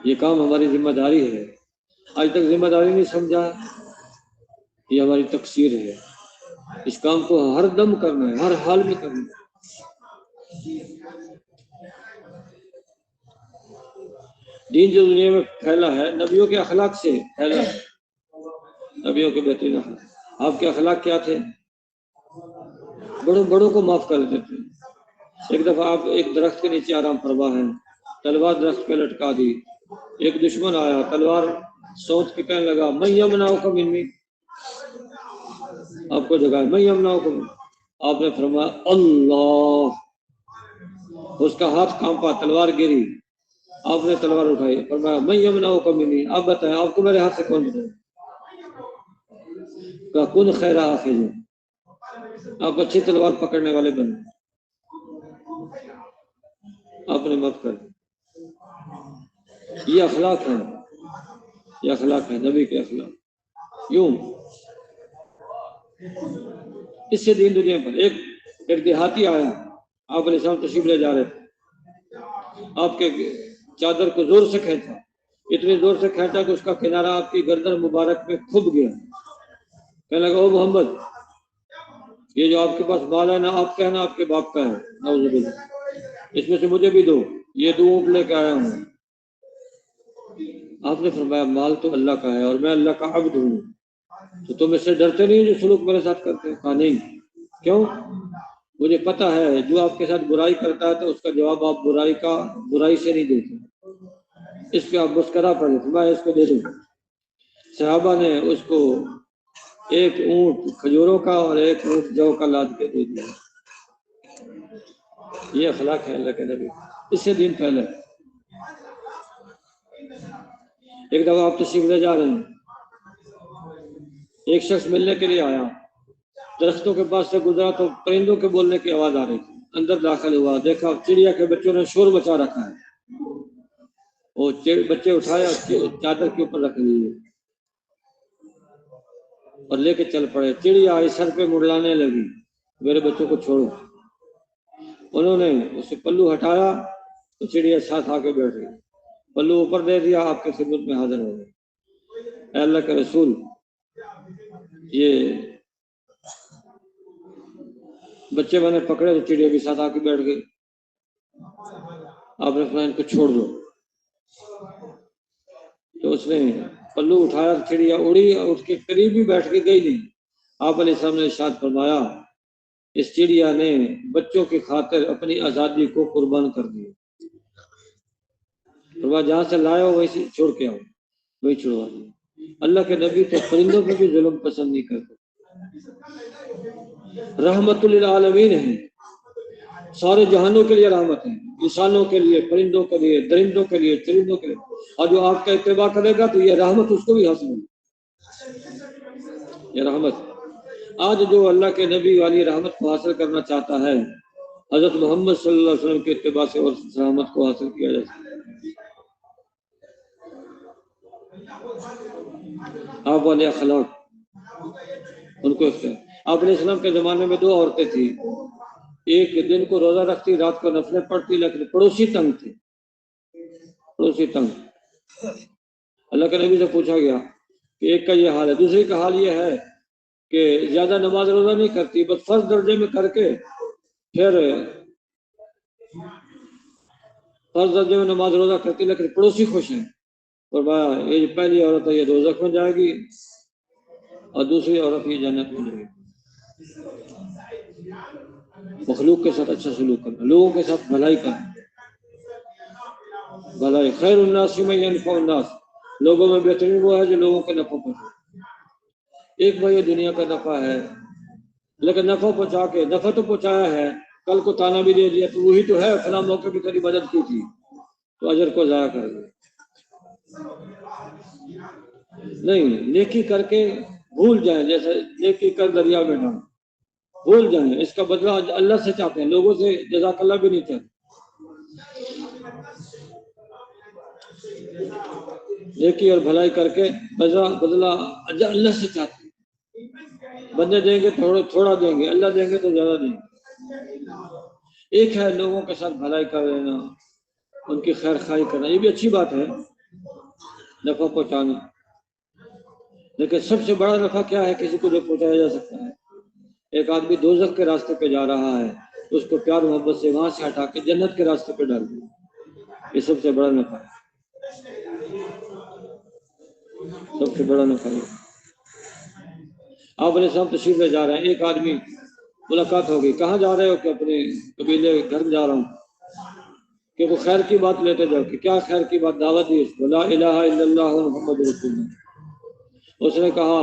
Speaker 1: یہ کام ہماری ذمہ داری ہے، آج تک ذمہ داری نہیں سمجھا، یہ ہماری تقصیر ہے۔ اس کام کو ہر دم کرنا ہے، ہر حال میں کرنا ہے۔ دین جو دنیا میں پھیلا ہے، نبیوں کے اخلاق سے پھیلا ہے، نبیوں کے بہترین اخلاق۔ آپ کے اخلاق کیا تھے؟ بڑوں بڑوں کو معاف کر دیتے تھے۔ ایک دفعہ آپ ایک درخت کے نیچے آرام فرما ہیں، تلوار درخت پہ لٹکا دی، ایک دشمن آیا، تلوار سوچ کے کہنے لگا میں یمنعکم منی، آپ کو جگہ میں یمنعکم، آپ نے فرمایا اللہ، اس کا ہاتھ کانپا، تلوار گری، آپ نے تلوار اٹھائی، فرمایا میں یمنعکم منی، آپ بتائیں آپ کو میرے ہاتھ سے کون بتائے؟ کہا کن خیر حافظ، آپ اچھی تلوار پکڑنے والے بنے، آپ نے مت کر دی۔ یہ اخلاق ہے، یہ اخلاق ہے نبی کے اخلاق۔ یوں اس سے دین دنیا پر ایک دیہاتی آیا، آپ علیہ السلام تشریف لے جا رہے تھے، آپ کے چادر کو زور سے کھینچا، اتنی زور سے کھینچا کہ اس کا کنارہ آپ کی گردن مبارک میں کھب گیا، کہنے لگا او محمد، یہ جو آپ کے پاس مال ہے نہ آپ کا ہے نہ آپ کے باپ کا ہے، نعوذ باللہ، اس میں سے مجھے بھی دو، یہ 2 اونٹ لے کے آیا ہوں۔ آپ نے فرمایا مال تو اللہ کا ہے اور میں اللہ کا عبد ہوں، تو تم اس سے ڈرتے نہیں جو سلوک میرے ساتھ کرتے ہیں؟ کہا نہیں، کیوں؟ مجھے پتا ہے جو آپ کے ساتھ برائی کرتا ہے تو اس کا جواب آپ برائی سے نہیں دیتے، اس پہ آپ مسکرا پڑے، میں اس کو دے دوں۔ صحابہ نے اس کو 1 اونٹ کھجوروں کا اور 1 اونٹ جو کا لاد کے دے دیا۔ یہ اخلاق ہے اللہ کے نبی، اس سے دین پھیلا۔ ایک دفعہ آپ تشریف لے جا رہے ہیں، ایک شخص ملنے کے لیے آیا، درختوں کے پاس سے گزرا تو پرندوں کے بولنے کی آواز آ رہی تھی، اندر داخل ہوا، دیکھا چڑیا کے بچوں نے شور مچا رکھا ہے، وہ بچے اٹھایا چادر کے اوپر رکھ لیے اور لے کے چل پڑے، چڑیا آئی سر پہ مڑلانے لگی، میرے بچوں کو چھوڑو، انہوں نے اس سے پلو ہٹایا تو چڑیا ساتھ آ کے بیٹھ گئی، پلو اوپر دے دیا، آپ کے خدمت میں حاضر ہو گئے، اے اللہ کے رسول یہ بچے میں نے پکڑے تو چڑیا کے ساتھ آ کے بیٹھ گئی، آپ نے فرمایا ان کو چھوڑ دو، تو اس نے پلو اٹھایا، چڑیا اڑی اور اس کے قریب بھی بیٹھ کے گئی نہیں۔ آپ علیہ السلام نے ارشاد فرمایا اس چڑیا نے بچوں کی خاطر اپنی آزادی کو قربان کر دیا، فرمایا جہاں سے لائے ہو وہی چھوڑ کے آؤ، وہی چھوڑوا دیا۔ اللہ کے نبی تو پرندوں پہ بھی ظلم پسند نہیں کرتے، رحمت للعالمین ہے، سارے جہانوں کے لیے رحمت ہے، انسانوں کے لیے، پرندوں کے لیے، درندوں کے لیے، چرندوں کے لیے، اور جو آپ کا اتباع کرے گا تو یہ رحمت اس کو بھی حاصل ہوگی، یہ رحمت۔ آج جو اللہ کے نبی والی رحمت کو حاصل کرنا چاہتا ہے، حضرت محمد صلی اللہ علیہ وسلم کے اتباع سے اور رحمت کو حاصل کیا جا سکتا ہے۔ آپ والے اخلاق ان کو اختیار۔ آپ علیہ السلام کے زمانے میں 2 عورتیں تھیں، ایک دن کو روزہ رکھتی، رات کو نفلیں پڑھتی، لیکن پڑوسی تنگ تھے، پڑوسی تنگ۔ اللہ کے نبی سے پوچھا گیا کہ ایک کا یہ حال ہے، دوسری کا حال یہ ہے کہ زیادہ نماز روزہ نہیں کرتی، بس فرض درجے میں کر کے پھر فرض درجے میں نماز روزہ کرتی لیکن پڑوسی خوش ہیں، فرمایا یہ جو پہلی عورت ہے یہ دوزخ میں جائے گی اور دوسری عورت یہ جنت میں جائے گی۔ مخلوق کے ساتھ اچھا سلوک کرنا، لوگوں کے ساتھ بھلائی کرنا، بھلائی، خیر الناس من ینفع الناس، لوگوں میں بہترین وہ ہے جو لوگوں کو نفع پہنچائے۔ ایک بھائی دنیا کا نفع ہے لیکن نفع پہنچا کے، نفع تو پہنچایا ہے، کل کو تانا بھی دے دیا تو وہی تو ہے فلاں موقع بھی تیری مدد کی تھی، تو اجر کو ضائع کر دیا۔ نہیں، نیکی کر کے بھول جائیں، جیسے نیکی کر دریا میں ڈال، بھول جائیں، اس کا بدلہ اللہ سے چاہتے ہیں، لوگوں سے جزاک اللہ بھی نہیں چاہتے۔ نیکی اور بھلائی کر کے بدلہ اللہ سے چاہتے ہیں، بندے دیں گے تھوڑا دیں گے، اللہ دیں گے تو زیادہ دیں گے۔ ایک ہے لوگوں کے ساتھ بھلائی کر لینا، ان کی خیر خواہی کرنا، یہ بھی اچھی بات ہے، نفع پہنچانا، لیکن سب سے بڑا نفع کیا ہے کسی کو جو پہنچایا جا سکتا ہے؟ ایک آدمی دوزخ کے راستے پہ جا رہا ہے، اس کو پیار محبت سے وہاں سے ہٹا کے جنت کے راستے پہ ڈال دیا، یہ سب سے بڑا نفع ہے، سب سے بڑا نفع ہے۔ آپ علیہ السلام تشریف لے جا رہے ہیں، ایک آدمی ملاقات ہوگی، کہاں جا رہے ہو؟ کہ اپنے قبیلے گھر جا رہا ہوں، کہ وہ خیر کی بات لیتے جاؤ، کہ کیا خیر کی بات؟ دعوت دی اس کو، لا الہ الا اللہ محمد رسول اللہ۔ اس نے کہا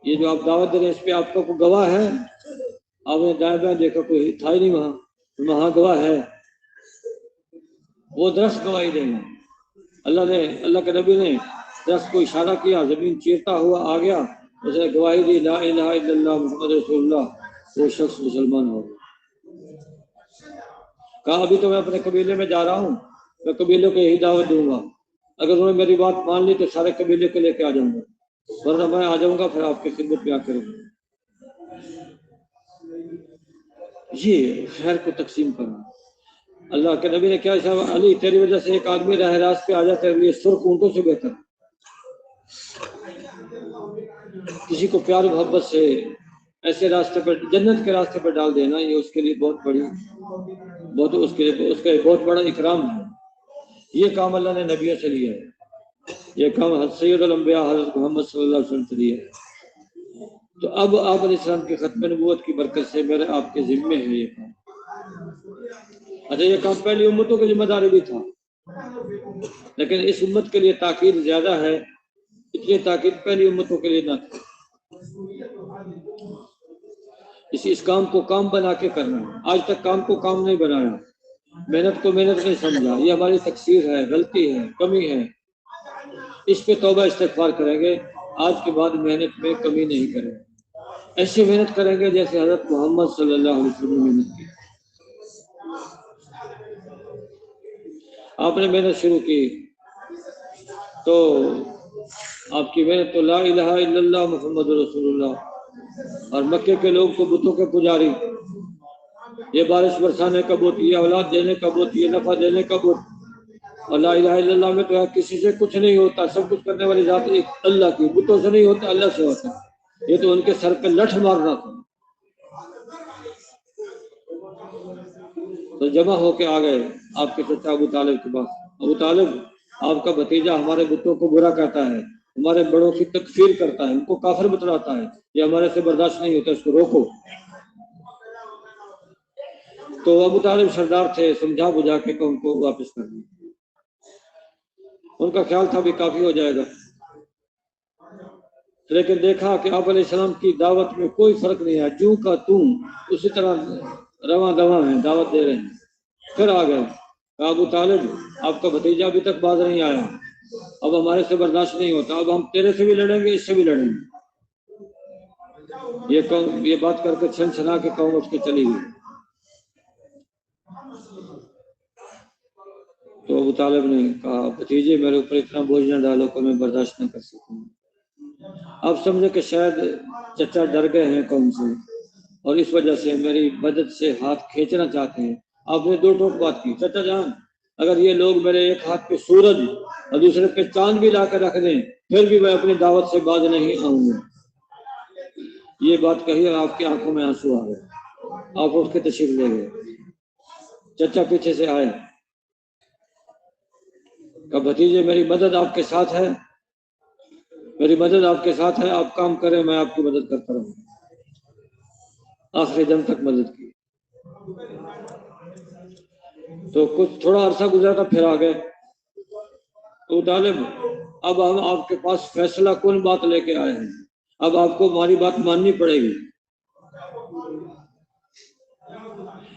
Speaker 1: یہ جو آپ دعوت دے رہے ہیں اس پہ آپ کا کوئی گواہ ہے؟ آپ نے دائیں بائیں دیکھا، کوئی تھا ہی نہیں وہاں، وہاں گواہ ہے، وہ درخت گواہی دیں گے۔ اللہ کے نبی نے درخت کو اشارہ کیا، زمین چیرتا ہوا آ گیا، اس نے گواہی دی لا الہ الا اللہ محمد رسول اللہ، وہ شخص مسلمان ہو گیا۔ کہا ابھی تو میں اپنے قبیلے میں جا رہا ہوں، میں قبیلے کو یہی دعوت دوں گا، اگر انہوں نے میری بات مان لی تو سارے قبیلے کو لے کے آ جاؤں گا، ورنہ میں آ جاؤں گا پھر آپ کی خدمت میں آ کر۔ یہ خیر کو تقسیم کرنا۔ اللہ کے نبی نے کیا اشارہ، علی تیری وجہ سے ایک آدمی راہ راست پہ آ جائے تیرے لیے سرخ اونٹوں سے بہتر۔ کسی کو پیار محبت سے ایسے راستے پر، جنت کے راستے پر ڈال دینا، یہ اس کے لیے بہت اس کا بہت بڑا اکرام ہے۔ یہ کام اللہ نے نبیوں سے لیا ہے، یہ کام سید الانبیاء حضرت محمد صلی اللہ علیہ وسلم سے لیا ہے۔ تو اب آپ علیہ السلام کی ختم نبوت کی برکت سے میرے آپ کے ذمے ہے یہ کام۔ اچھا یہ کام پہلی امتوں کی ذمہ داری بھی تھا، لیکن اس امت کے لیے تاکید زیادہ ہے، اتنی تاکید پہلی امتوں کے لیے نہ تھی۔ اس کام کو کام بنا کے کرنا، آج تک کام کو کام نہیں بنایا، محنت کو محنت نہیں سمجھا، یہ ہماری تقصیر ہے، غلطی ہے، کمی ہے، اس پہ توبہ استغفار کریں گے، آج کے بعد محنت میں کمی نہیں کریں گے، ایسی محنت کریں گے جیسے حضرت محمد صلی اللہ علیہ وسلم نے محنت کی۔ آپ نے محنت شروع کی تو آپ کی محنت تو لا الہ الا اللہ محمد رسول اللہ، اور مکے کے لوگ تو بتوں کے پجاری، یہ بارش برسانے کا بت، یہ اولاد دینے کا بت، یہ نفع دینے کا بت، اور لا الہ الا اللہ میں تو ہے کسی سے کچھ نہیں ہوتا، سب کچھ کرنے والی ذات ایک اللہ کی، بتوں سے نہیں ہوتا اللہ سے ہوتا، یہ تو ان کے سر پہ لٹھ مارنا تھا۔ تو جمع ہو کے آ گئے آپ کے چچا ابو طالب کے پاس، ابو طالب آپ کا بھتیجا ہمارے بتوں کو برا کہتا ہے، ہمارے بڑوں کی تکفیر کرتا ہے، ان کو کافر بتلاتا ہے، یہ ہمارے سے برداشت نہیں ہوتا، اس کو روکو۔ تو ابو طالب سردار تھے، سمجھا بجھا کے ان کو واپس کر دیا، ان کا خیال تھا بھی کافی ہو جائے گا، لیکن دیکھا کہ آپ علیہ السلام کی دعوت میں کوئی فرق نہیں ہے، جو کا تم اسی طرح رواں دواں ہیں، دعوت دے رہے ہیں۔ پھر آ گئے، ابو طالب آپ کا بھتیجا ابھی تک باز نہیں آیا، اب ہمارے سے برداشت نہیں ہوتا، اب ہم تیرے سے بھی لڑیں گے، اس سے بھی لڑیں گے۔ یہ بات کر کے چھن چھنا کے قوم اٹھ کے چلی گئی۔ تو ابو طالب نے کہا بھتیجے میرے اوپر اتنا بوجھ نہ ڈالو کہ میں برداشت نہ کر سکوں۔ اب سمجھے کہ شاید چچا ڈر گئے ہیں قوم سے اور اس وجہ سے میری مدد سے ہاتھ کھینچنا چاہتے ہیں۔ آپ نے دو ٹوک بات کی، چچا جان اگر یہ لوگ میرے ایک ہاتھ پہ سورج اور دوسرے پہ چاند بھی لا کر رکھ دیں پھر بھی میں اپنی دعوت سے باز نہیں آؤں گا۔ یہ بات کہی اور آپ کی آنکھوں میں آنسو آ گئے، آپ اٹھ کے تشریف لے گئے۔ چچا پیچھے سے آئے، کہ بھتیجے میری مدد آپ کے ساتھ ہے، میری مدد آپ کے ساتھ ہے، آپ کام کریں میں آپ کی مدد کرتا رہوں۔ آخری دم تک مدد کی۔ تو کچھ تھوڑا عرصہ گزرا تھا، پھر آ گئے تو طالب اب ہم آپ کے پاس فیصلہ کن بات لے کے آئے ہیں، اب آپ کو ہماری بات ماننی پڑے گی۔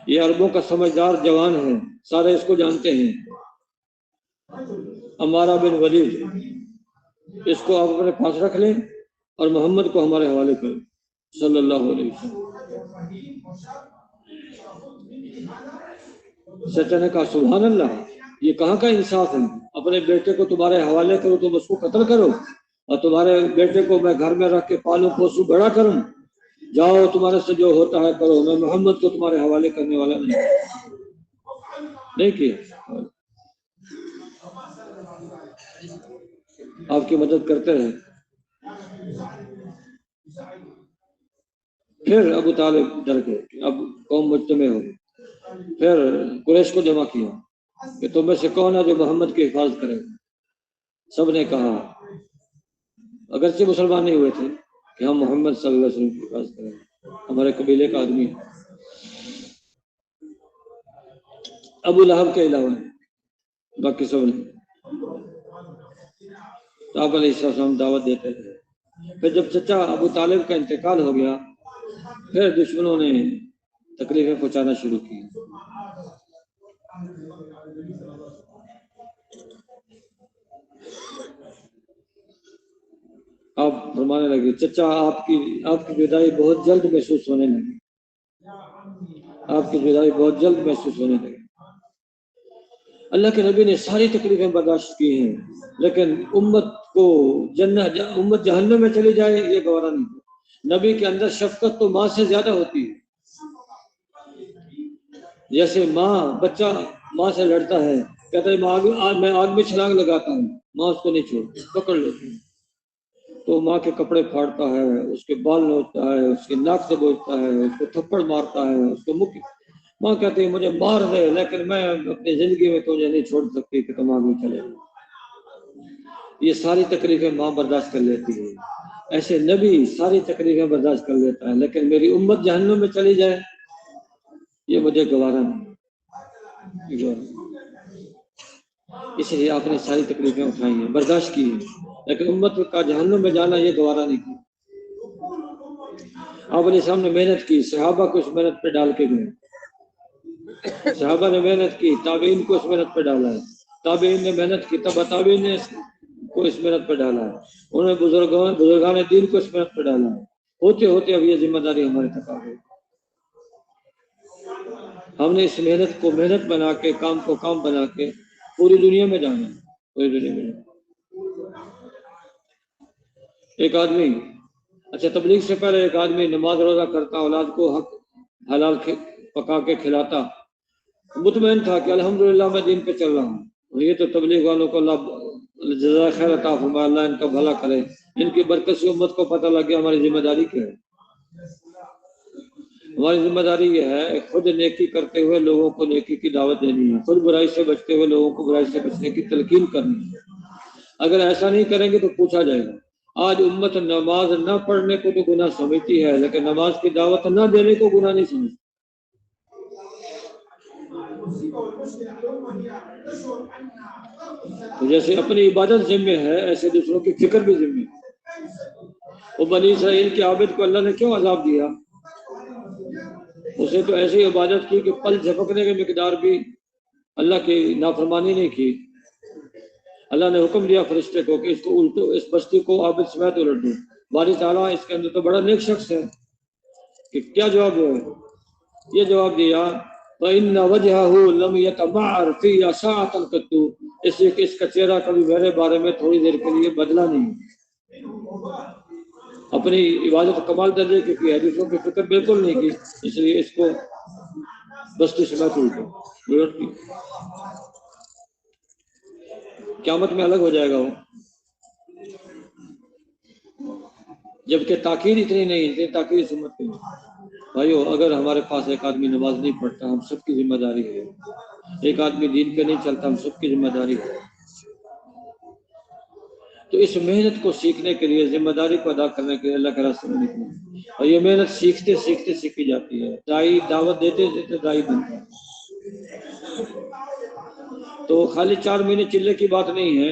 Speaker 1: یہ عربوں کا سمجھدار جوان ہے، سارے اس کو جانتے ہیں، عمارہ بن ولید، اس کو آپ اپنے پاس رکھ لیں اور محمد کو ہمارے حوالے کریں صلی اللہ علیہ وسلم۔ چچا نے کہا سبحان اللہ، یہ کہاں کا انصاف ہے، اپنے بیٹے کو تمہارے حوالے کرو تم اس کو قتل کرو، اور تمہارے بیٹے کو میں گھر میں رکھ کے پالوں پوسوں بڑا کروں، جاؤ تمہارے سے جو ہوتا ہے کرو، میں محمد کو تمہارے حوالے کرنے والا نہیں کیا۔ آپ کی مدد کرتے رہے۔ پھر ابو طالب ڈر گئے کہ اب قوم مجتمع ہو گئی، پھر قریش کو جمع کیا کہ تم میں سے کون ہے جو محمد کی حفاظت کرے گا۔ سب نے کہا، اگرچہ مسلمان نہیں ہوئے تھے کہ ہم محمد صلی اللہ علیہ وسلم کی حفاظت کریں، ہمارے قبیلے کا آدمی ابو لہب کے علاوہ باقی سب نہیں۔ تو آپ علیہ السلام دعوت دیتے تھے۔ پھر جب چچا ابو طالب کا انتقال ہو گیا، پھر دشمنوں نے تکلیفیں پہنچانا شروع کی۔ آپ فرمانے لگے چچا آپ کی جدائی بہت جلد محسوس ہونے لگی، آپ کی جدائی بہت جلد محسوس ہونے لگی۔ اللہ کے نبی نے ساری تکلیفیں برداشت کی ہیں، لیکن امت جہنم میں چلی جائے یہ گوارا نہیں۔ نبی کے اندر شفقت تو ماں سے زیادہ ہوتی ہے۔ جیسے بچہ ماں سے لڑتا ہے، کہتا ہے میں آگ میں چھلانگ لگاتا ہوں، ماں اس کو نہیں چھوڑتی، پکڑ لیتی ہے، تو ماں کے کپڑے پھاڑتا ہے، اس کے بال نوچتا ہے، اس کے ناک سے بوجھتا ہے، اس کو تھپڑ مارتا ہے، اس کو ماں کہتی ہے مجھے مار دے لیکن میں اپنی زندگی میں تجھے نہیں چھوڑ سکتی کہ تم آگے چلے۔ یہ ساری تکلیفیں ماں برداشت کر لیتی ہے، ایسے نبی ساری تکلیفیں برداشت کر لیتا ہے، لیکن میری امت جہنم میں چلی جائے یہ مجھے گوارا نہیں۔ اس لیے آپ نے ساری تکلیفیں اٹھائی ہیں، برداشت کی ہیں، لیکن امت کا جہنم میں جانا یہ گوارا نہیں کی۔ آپ علیہ السلام نے محنت کی، صحابہ کو اس محنت پہ ڈال کے گئے، صحابہ نے محنت کی، تابعین کو اس محنت پہ ڈالا ہے، تابعین نے محنت کی، تب تابعین نے کو اس محنت پہ ڈالا ہے، انہوں نے بزرگان دین کو اس محنت پہ ڈالا ہے، ہوتے ہوتے اب یہ ذمہ داری ہمارے تک آ گئی۔ ہم نے اس محنت کو محنت بنا کے، کام کو کام بنا کے پوری دنیا میں جانا ہے، پوری دنیا میں جانا۔ ایک آدمی تبلیغ سے پہلے ایک آدمی نماز روزہ کرتا، اولاد کو حق حلال پکا کے کھلاتا، مطمئن تھا کہ الحمدللہ میں دین پہ چل رہا ہوں۔ یہ تو تبلیغ والوں کو اللہ جزائے خیر عطا فرمائے، اللہ ان کا بھلا کرے، ان کی برکت سے امت کو پتہ لگ گیا ہماری ذمہ داری کیا ہے۔ ہماری ذمہ داری یہ ہے خود نیکی کرتے ہوئے لوگوں کو نیکی کی دعوت دینی ہے، خود برائی سے بچتے ہوئے لوگوں کو برائی سے بچنے کی تلقین کرنی ہے۔ اگر ایسا نہیں کریں گے تو پوچھا جائے گا۔ آج امت نماز نہ پڑھنے کو تو گناہ سمجھتی ہے، لیکن نماز کی دعوت نہ دینے کو گناہ نہیں سمجھتی۔ تو جیسے اپنی عبادت ذمہ ہے، ایسے دوسروں کی فکر بھی ذمہ ہے۔ وہ بنی اسرائیل کے عابد کو اللہ نے کیوں عذاب دیا؟ اسے تو ایسی عبادت کی کہ پل جھپکنے کے مقدار بھی اللہ کی نافرمانی نہیں کی۔ اللہ نے حکم دیا فرشتے کو کہ اس کو الٹو، اس بستی کو عابد سمیت الٹ دو۔ باری تعالیٰ اس کے اندر تو بڑا نیک شخص ہے کہ کیا جواب دے؟ یہ جواب دیا فَإِنَّ وَجْهَهُ لَمْ يَتَمَعَّرْ فِيهَا سَاعَةً قَطُّ، اس لیے کہ اس کا چہرہ کبھی میرے بارے میں تھوڑی دیر کے لیے بدلا نہیں۔ اپنی عبادت کمال درجے کی کی، حدیثوں کی فکر بالکل نہیں کی، اس لیے اس کو بستی سمیت الٹ کی۔ قیامت میں الگ ہو جائے گا وہ، جبکہ تاکید اتنی نہیں، اتنی تاکید سمت کی۔ بھائیو اگر ہمارے پاس ایک آدمی نماز نہیں پڑھتا، ہم سب کی ذمہ داری ہے۔ ایک آدمی دین پہ نہیں چلتا، ہم سب کی ذمہ داری ہے۔ تو اس محنت کو سیکھنے کے لیے، ذمہ داری کو ادا کرنے کے لیے اللہ کے راستے میں نکلیں، اور یہ محنت سیکھتے سیکھتے سیکھی جاتی ہے۔ دائی دعوت دیتے دیتے دائی بنتا ہے۔ تو خالی 4 مہینے چلے کی بات نہیں ہے،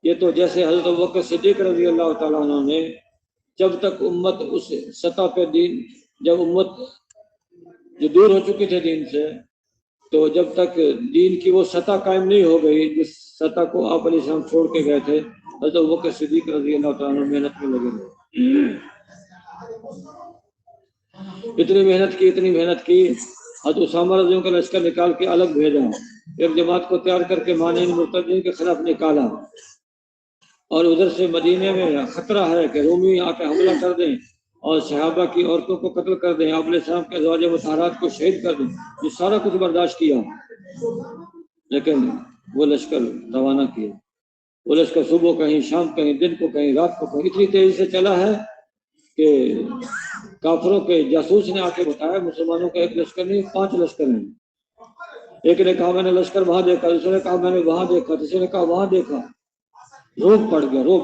Speaker 1: یہ تو جیسے حضرت ابوبکر صدیق رضی اللہ تعالیٰ عنہ نے جب تک امت اس سطح پہ دین، جب امت جو دور ہو چکی تھے دین سے، تو جب تک دین کی وہ سطح قائم نہیں ہو گئی جس سطح کو آپ علیہ السلام چھوڑ کے گئے تھے، حضرت ابوبکر صدیق رضی اللہ تعالیٰ عنہ محنت میں لگے ہوئے۔ اتنی محنت کی، حضرت اسامہ رضی اللہ کا لشکر نکال کے الگ بھیجا، ایک جماعت کو تیار کر کے مانعین مرتدین کے خلاف نکالا، اور ادھر سے مدینے میں خطرہ ہے کہ رومی آ کے حملہ کر دیں اور صحابہ کی عورتوں کو قتل کر دیں، آپ علیہ السلام کے ازواج مطہرات کو شہید کر دیں۔ یہ سارا کچھ برداشت کیا، لیکن وہ لشکر روانہ کیا۔ وہ لشکر صبح کہیں، شام کہیں، دن کو کہیں، رات کو کہیں، اتنی تیزی سے چلا ہے کہ کافروں کے جاسوس نے آ کے بتایا مسلمانوں کا ایک لشکر نہیں 5 لشکر ہیں۔ ایک نے کہا میں نے لشکر وہاں دیکھا، دوسرے نے کہا میں نے وہاں دیکھا، تیسرے نے کہا وہاں دیکھا۔ روب پڑ گیا، روب۔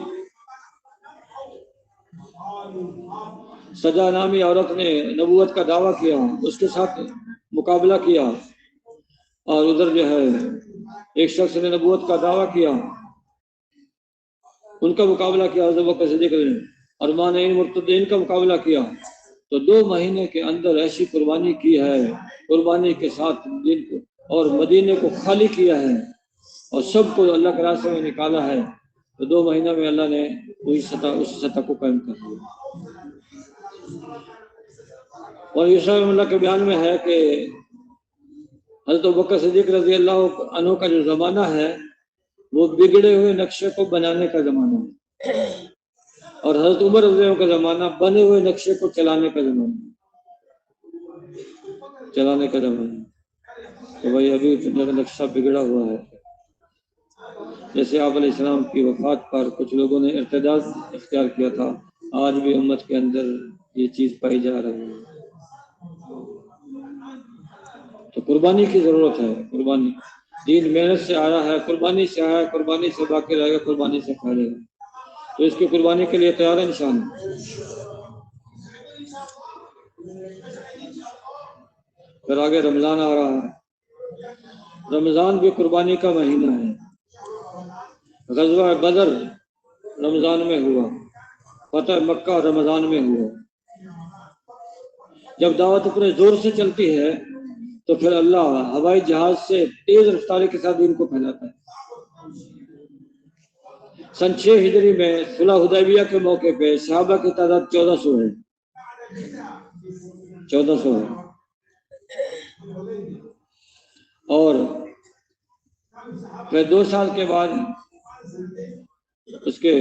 Speaker 1: سجا نامی عورت نے نبوت کا دعویٰ کیا، اس کے ساتھ مقابلہ کیا، اور ادھر جو ہے ایک شخص نے نبوت کا دعویٰ کیا، ان کا مقابلہ کیا حضرت بکر صدیق نے، اور مانعین مرتدین کا مقابلہ کیا، تو 2 مہینے کے اندر ایسی قربانی کی ہے، قربانی کے ساتھ دین کو اور مدینے کو خالی کیا ہے اور سب کو اللہ کے راستے میں نکالا ہے، تو 2 مہینہ میں اللہ نے اس سطح کو قائم کر دیا۔ اور یوسف اللہ کے بیان میں ہے کہ حضرت بکر صدیق رضی اللہ عنہ کا جو زمانہ ہے وہ بگڑے ہوئے نقشے کو بنانے کا زمانہ ہے، اور حضرت عمر رضی اللہ عنہ کا زمانہ بنے ہوئے نقشے کو چلانے کا زمانہ ہے، تو بھائی ابھی نقشہ بگڑا ہوا ہے۔ جیسے آپ علیہ السلام کی وفات پر کچھ لوگوں نے ارتداد اختیار کیا تھا، آج بھی امت کے اندر یہ چیز پائی جا رہی ہے۔ تو قربانی کی ضرورت ہے، قربانی دین محنت سے آیا ہے، قربانی سے آیا ہے، قربانی سے باقی رہے گا، قربانی سے کھا لے گا، تو اس کی قربانی کے لیے تیار ہے انسان۔ پھر آگے رمضان آ رہا ہے، رمضان بھی قربانی کا مہینہ ہے۔ غزوہ بدر رمضان میں ہوا، فتح مکہ رمضان میں ہوا۔ جب دعوت اپنے زور سے چلتی ہے تو پھر اللہ ہوائی جہاز سے تیز رفتاری کے ساتھ دین کو پھیلاتا ہے۔ سن 6 ہجری میں صلح حدیبیہ کے موقع پہ صحابہ کی تعداد 1400 ہے، 1400 ہے، اور پھر 2 سال کے بعد اس کے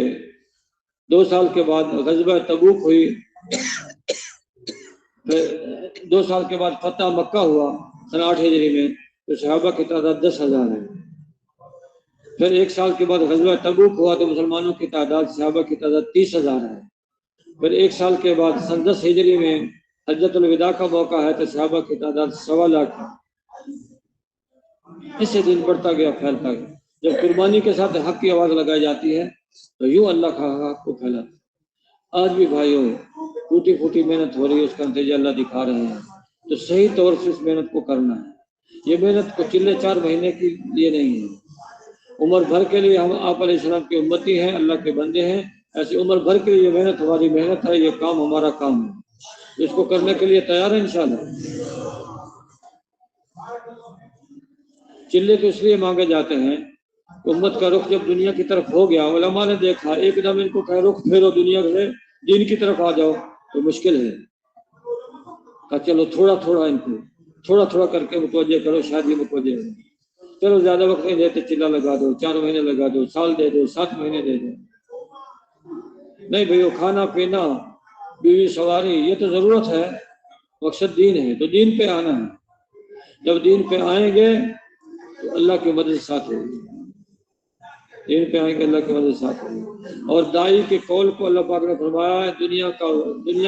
Speaker 1: 2 سال کے بعد غزوہ تبوک ہوئی، پھر 2 سال کے بعد فتح مکہ ہوا سن 8 ہجری میں، تو صحابہ کی تعداد 10,000 ہے۔ پھر 1 سال کے بعد غزوہ تبوک ہوا تو مسلمانوں کی تعداد صحابہ کی تعداد 30,000 ہے۔ پھر 1 سال کے بعد سن 10 ہجری میں حجۃ الوداع کا موقع ہے تو صحابہ کی تعداد 1.25 لاکھ ہے۔ اس سے دین بڑھتا گیا، پھیلتا گیا۔ جب قربانی کے ساتھ حق کی آواز لگائی جاتی ہے تو یوں اللہ کا حق کو پھیلاتا ہے۔ آج بھی بھائیوں ٹوٹی پھوٹی محنت ہو رہی ہے، اس کا نتیجہ اللہ دکھا رہے ہیں، تو صحیح طور سے اس محنت کو کرنا ہے۔ یہ محنت کو چلے 4 مہینے کے لیے نہیں ہے، عمر بھر کے لیے ہم آپ علیہ السلام کی امتی ہیں، اللہ کے بندے ہیں، ایسے عمر بھر کے لیے یہ محنت ہماری محنت ہے، یہ کام ہمارا کام ہے، اس کو کرنے کے لیے تیار ہے انشاءاللہ۔ چلے تو اس لیے مانگے جاتے ہیں، امت کا رخ جب دنیا کی طرف ہو گیا، علماء نے دیکھا ایک دم ان کو کہ رخ پھیرو دنیا سے دین کی طرف آ جاؤ تو مشکل ہے، کہ چلو تھوڑا تھوڑا ان کو تھوڑا تھوڑا کر کے متوجہ کرو، شاید یہ متوجہ ہو۔ چلو زیادہ وقت نہیں دیتے، چلا لگا دو، 4 مہینے لگا دو، سال دے دو، 7 مہینے دے دو، نہیں بھائیو، کھانا پینا بیوی سواری یہ تو ضرورت ہے، مقصد دین ہے، تو دین پہ آنا ہے۔ جب دین پہ آئیں گے تو اللہ کی مدد ساتھ ہوگی، دین پہ آئیں گے اللہ کی مدد ساتھ ہوگی۔ اور دائی کے قول کو اللہ پاک نے فرمایا ہے، دنیا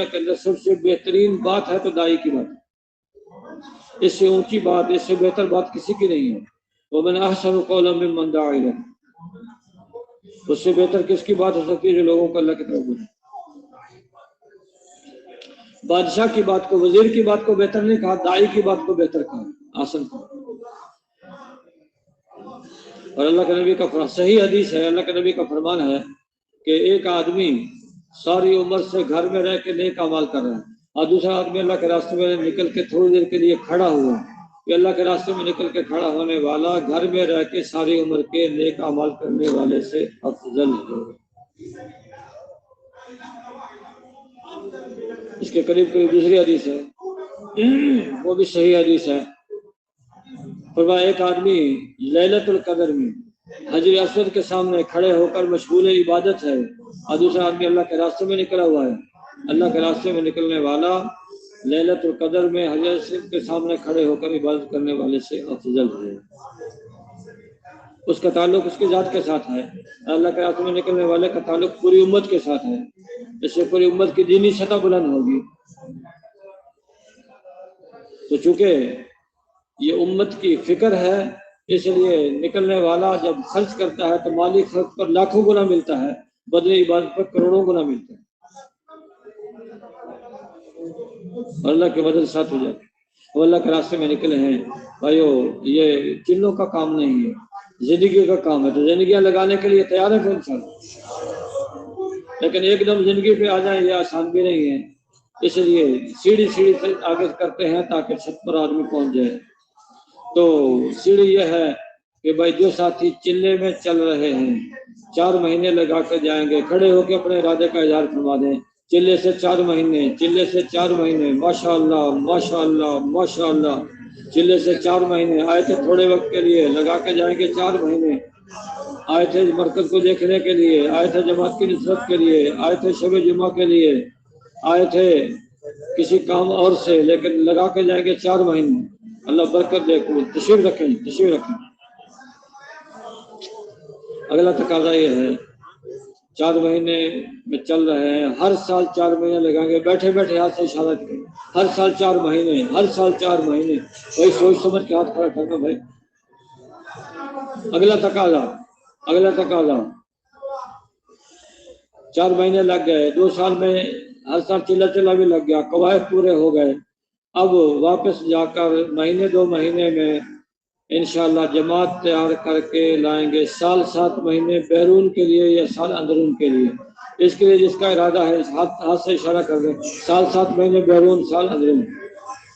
Speaker 1: کے اندر سب سے بہترین بات ہے تو دائی کی بات، اس سے اونچی بات، اس سے بہتر بات کسی کی نہیں ہے۔ وَمَنْ أَحْسَنُ قَوْلًا مِّمَّنْ دَعَا إِلَى اللَّهِ، اس سے بہتر کس کی بات ہو سکتی ہے جو لوگوں کو اللہ کی طرف بلائے۔ بادشاہ کی بات کو، وزیر کی بات کو بہتر نہیں کہا، دائی کی بات کو بہتر کہا، آسن کہا۔ اور اللہ کے نبی کا صحیح حدیث ہے، اللہ کے نبی کا فرمان ہے کہ ایک آدمی ساری عمر سے گھر میں رہ کے نیک اعمال کر رہا ہے، اور دوسرا آدمی اللہ کے راستے میں نکل کے تھوڑی دیر کے لیے کھڑا ہوا، کہ اللہ کے راستے میں نکل کے کھڑا ہونے والا گھر میں رہ کے ساری عمر کے نیک اعمال کرنے والے سے افضل ہے۔ اس کے قریب قریب دوسری حدیث ہے، وہ بھی صحیح حدیث ہے، فرمایا ایک آدمی لیلۃ القدر میں حجر اسود کے سامنے کھڑے ہو کر مشغول عبادت ہے، اور دوسرا آدمی اللہ کے راستے میں نکلا ہوا ہے، اللہ کے راستے میں نکلنے والا لیلۃ القدر میں حجر اسود کے سامنے کھڑے ہو کر عبادت کرنے والے سے افضل ہے۔ اس کا تعلق اس کی ذات کے ساتھ ہے، اللہ کے راستے میں نکلنے والے کا تعلق پوری امت کے ساتھ ہے، اس سے پوری امت کی دینی سطح بلند ہوگی۔ تو چونکہ یہ امت کی فکر ہے، اس لیے نکلنے والا جب خرچ کرتا ہے تو مالی خرچ پر لاکھوں گنا ملتا ہے، بدلے عبادت پر کروڑوں گنا ملتا ہے۔ اور اللہ کی مدد ساتھ ہو جاتی، وہ اللہ کے راستے میں نکلے ہیں بھائیو، یہ چلوں کا کام نہیں ہے، زندگی کا کام ہے، تو زندگیاں لگانے کے لیے تیار ہے کون سا، لیکن ایک دم زندگی پہ آ جائیں یہ آسان بھی نہیں ہے، اس لیے سیڑھی سیڑھی سے آگے کرتے ہیں تاکہ چھت پر آدمی پہنچ جائے۔ تو سیڑھی یہ ہے کہ بھائی جو ساتھی چلے میں چل رہے ہیں 4 مہینے لگا کے جائیں گے، کھڑے ہو کے اپنے ارادے کا اظہار فرما دیں، چلے سے 4 مہینے، چلے سے 4 مہینے، ماشاء اللہ ماشاء اللہ ماشاء اللہ، چلے سے 4 مہینے آئے تھے تھوڑے وقت کے لیے، لگا کے جائیں گے 4 مہینے، آئے تھے مرکز کو دیکھنے کے لیے، آئے تھے جماعت کی نصرت کے لیے، آئے تھے شب جمعہ کے لیے، آئے تھے کسی کام اور سے، لیکن لگا کے جائیں گے 4 مہینے، اللہ برکت دے۔ تشریف رکھیں، تشریف رکھیں۔ اگلا تقاضا یہ ہے، 4 مہینے میں چل رہے ہیں، ہر سال 4 مہینے لگائیں گے، بیٹھے بیٹھے ہاتھ سے اشارہ کریں، ہر سال 4 مہینے، ہر سال 4 مہینے، وہی سوچ سمجھ کے ہاتھ کھڑا کرنا بھائی۔ اگلا تقاضا، اگلا تقاضا، 4 مہینے لگ گئے، 2 سال میں ہر سال چلا چلا بھی لگ گیا، قواعد پورے ہو گئے، اب واپس جا کر مہینے 2 مہینے میں انشاءاللہ جماعت تیار کر کے لائیں گے، سال 7 مہینے بیرون کے لیے یا سال اندرون کے لیے، اس کے لیے جس کا ارادہ ہے ہاتھ سے اشارہ کر دیں، سال 7 مہینے بیرون، سال اندرون،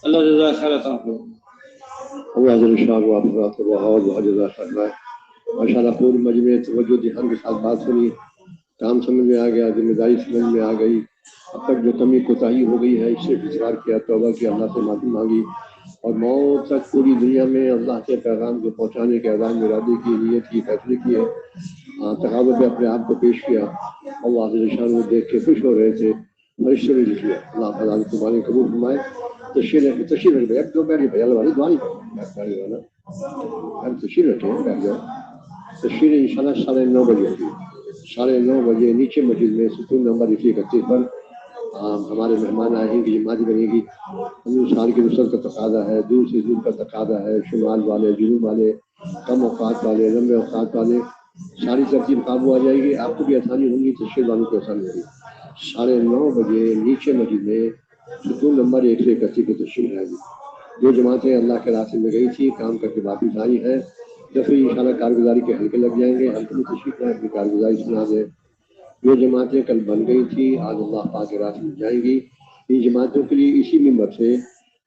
Speaker 1: اللہ جزائے خیر عطا فرمائے۔
Speaker 2: اللہ جل شانہ آپ کو بہت بہت جزاک اللہ، ماشاءاللہ پوری مجمع توجہ دھیان کے ساتھ بات سنی، کام سمجھ میں آ گیا، ذمہ داری سمجھ میں آ گئی، اب تک جو کمی کوتاہی ہو گئی ہے اس سے اقرار کیا، توبہ کیا، اللہ سے معافی مانگی، اور موت تک پوری دنیا میں اللہ کے پیغام کو پہنچانے کے اعلان ارادے کی نیت کی، فیصلے کیے، تقاضے پہ اپنے آپ کو پیش کیا، اللہ جل شانہ دیکھ کے خوش ہو رہے تھے، فرشتے نے لکھ لیا، اللہ تعالیٰ تمہاری قبول فرمائے۔ تشریف رکھ ایک دو بیٹھ بھائی، اللہ والی دعا نہیں ہم تشریف رکھیں، بیٹھ جاؤ۔ تشریف انشاءاللہ 9:30 بجے ہوگی، 9:30 بجے نیچے مسجد میں ستون نمبر 131 پر ہمارے مہمان آئے ہیں، جماعت بنے گی۔ ہندوستان کی نصرت کا تقاضا ہے، دور سے دور کا تقاضا ہے، شمال والے، جنوب والے، کم اوقات والے، لمبے اوقات والے، ساری ترتیب قابو آ جائے گی، آپ کو بھی آسانی ہوگی، تشریف والوں کو آسانی ہوگی۔ 9:30 بجے نیچے مسجد میں ستون نمبر 131 کی تشریف ہے۔ جو جماعتیں اللہ کے راستے میں گئی تھی، کام کر کے واپس آئی ہیں، دفعی انشاءاللہ کارگزاری کے حلقے لگ جائیں گے، حلقے میں تشریف لائیں، اپنی کارگزاری سنا دیں۔ جو جماعتیں کل بن گئی تھی آج اللہ پاک کے راستے میں جائیں گی، ان جماعتوں کے لیے اسی منبر سے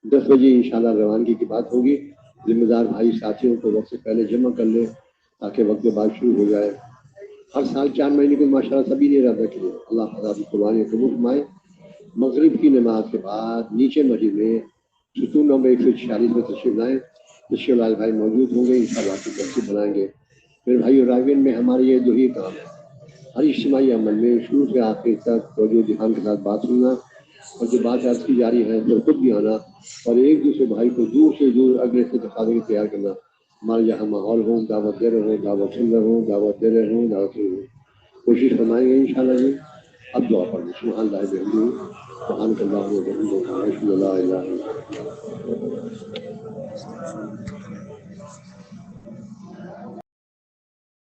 Speaker 2: 10 بجے انشاءاللہ روانگی کی بات ہوگی۔ ذمہ دار بھائی ساتھیوں کو وقت سے پہلے جمع کر لیں تاکہ وقت کے بعد شروع ہو جائے۔ ہر سال 4 مہینے کو ماشاءاللہ سبھی نے ارادہ کیا، اللہ تعالیٰ کی قربانی قبول فرمائے۔ مغرب کی نماز کے بعد نیچے مسجد میں ستون نمبر 146 میں تشریف لائیں، تشریف لائے بھائی موجود ہوں گے، انشاءاللہ کی ترتیب بنائیں گے۔ پھر بھائی راوین میں ہمارے یہ 2 ہی کام ہے، ہر اجتماعی عمل میں شروع سے آخر تک توجہ دھیان کے ساتھ بات سننا، اور جو بات عرض کی جاری ہے پھر خود بھی آنا، اور ایک دوسرے بھائی کو دور سے دور اگلے سے تقاضے تیار کرنا۔ ہمارے یہاں ماحول ہو، دعوت دے رہے ہوں، دعوت سن رہے ہوں، دعوت دے رہے ہوں، دعوت سن رہے ہوں، کوشش فرمائیں گے انشاءاللہ جی۔ اب دعا پڑھ لیں، سبحان اللہ بحمدہ، سبحانک اللہم وبحمدک، اشہد ان لا الہ الا انت۔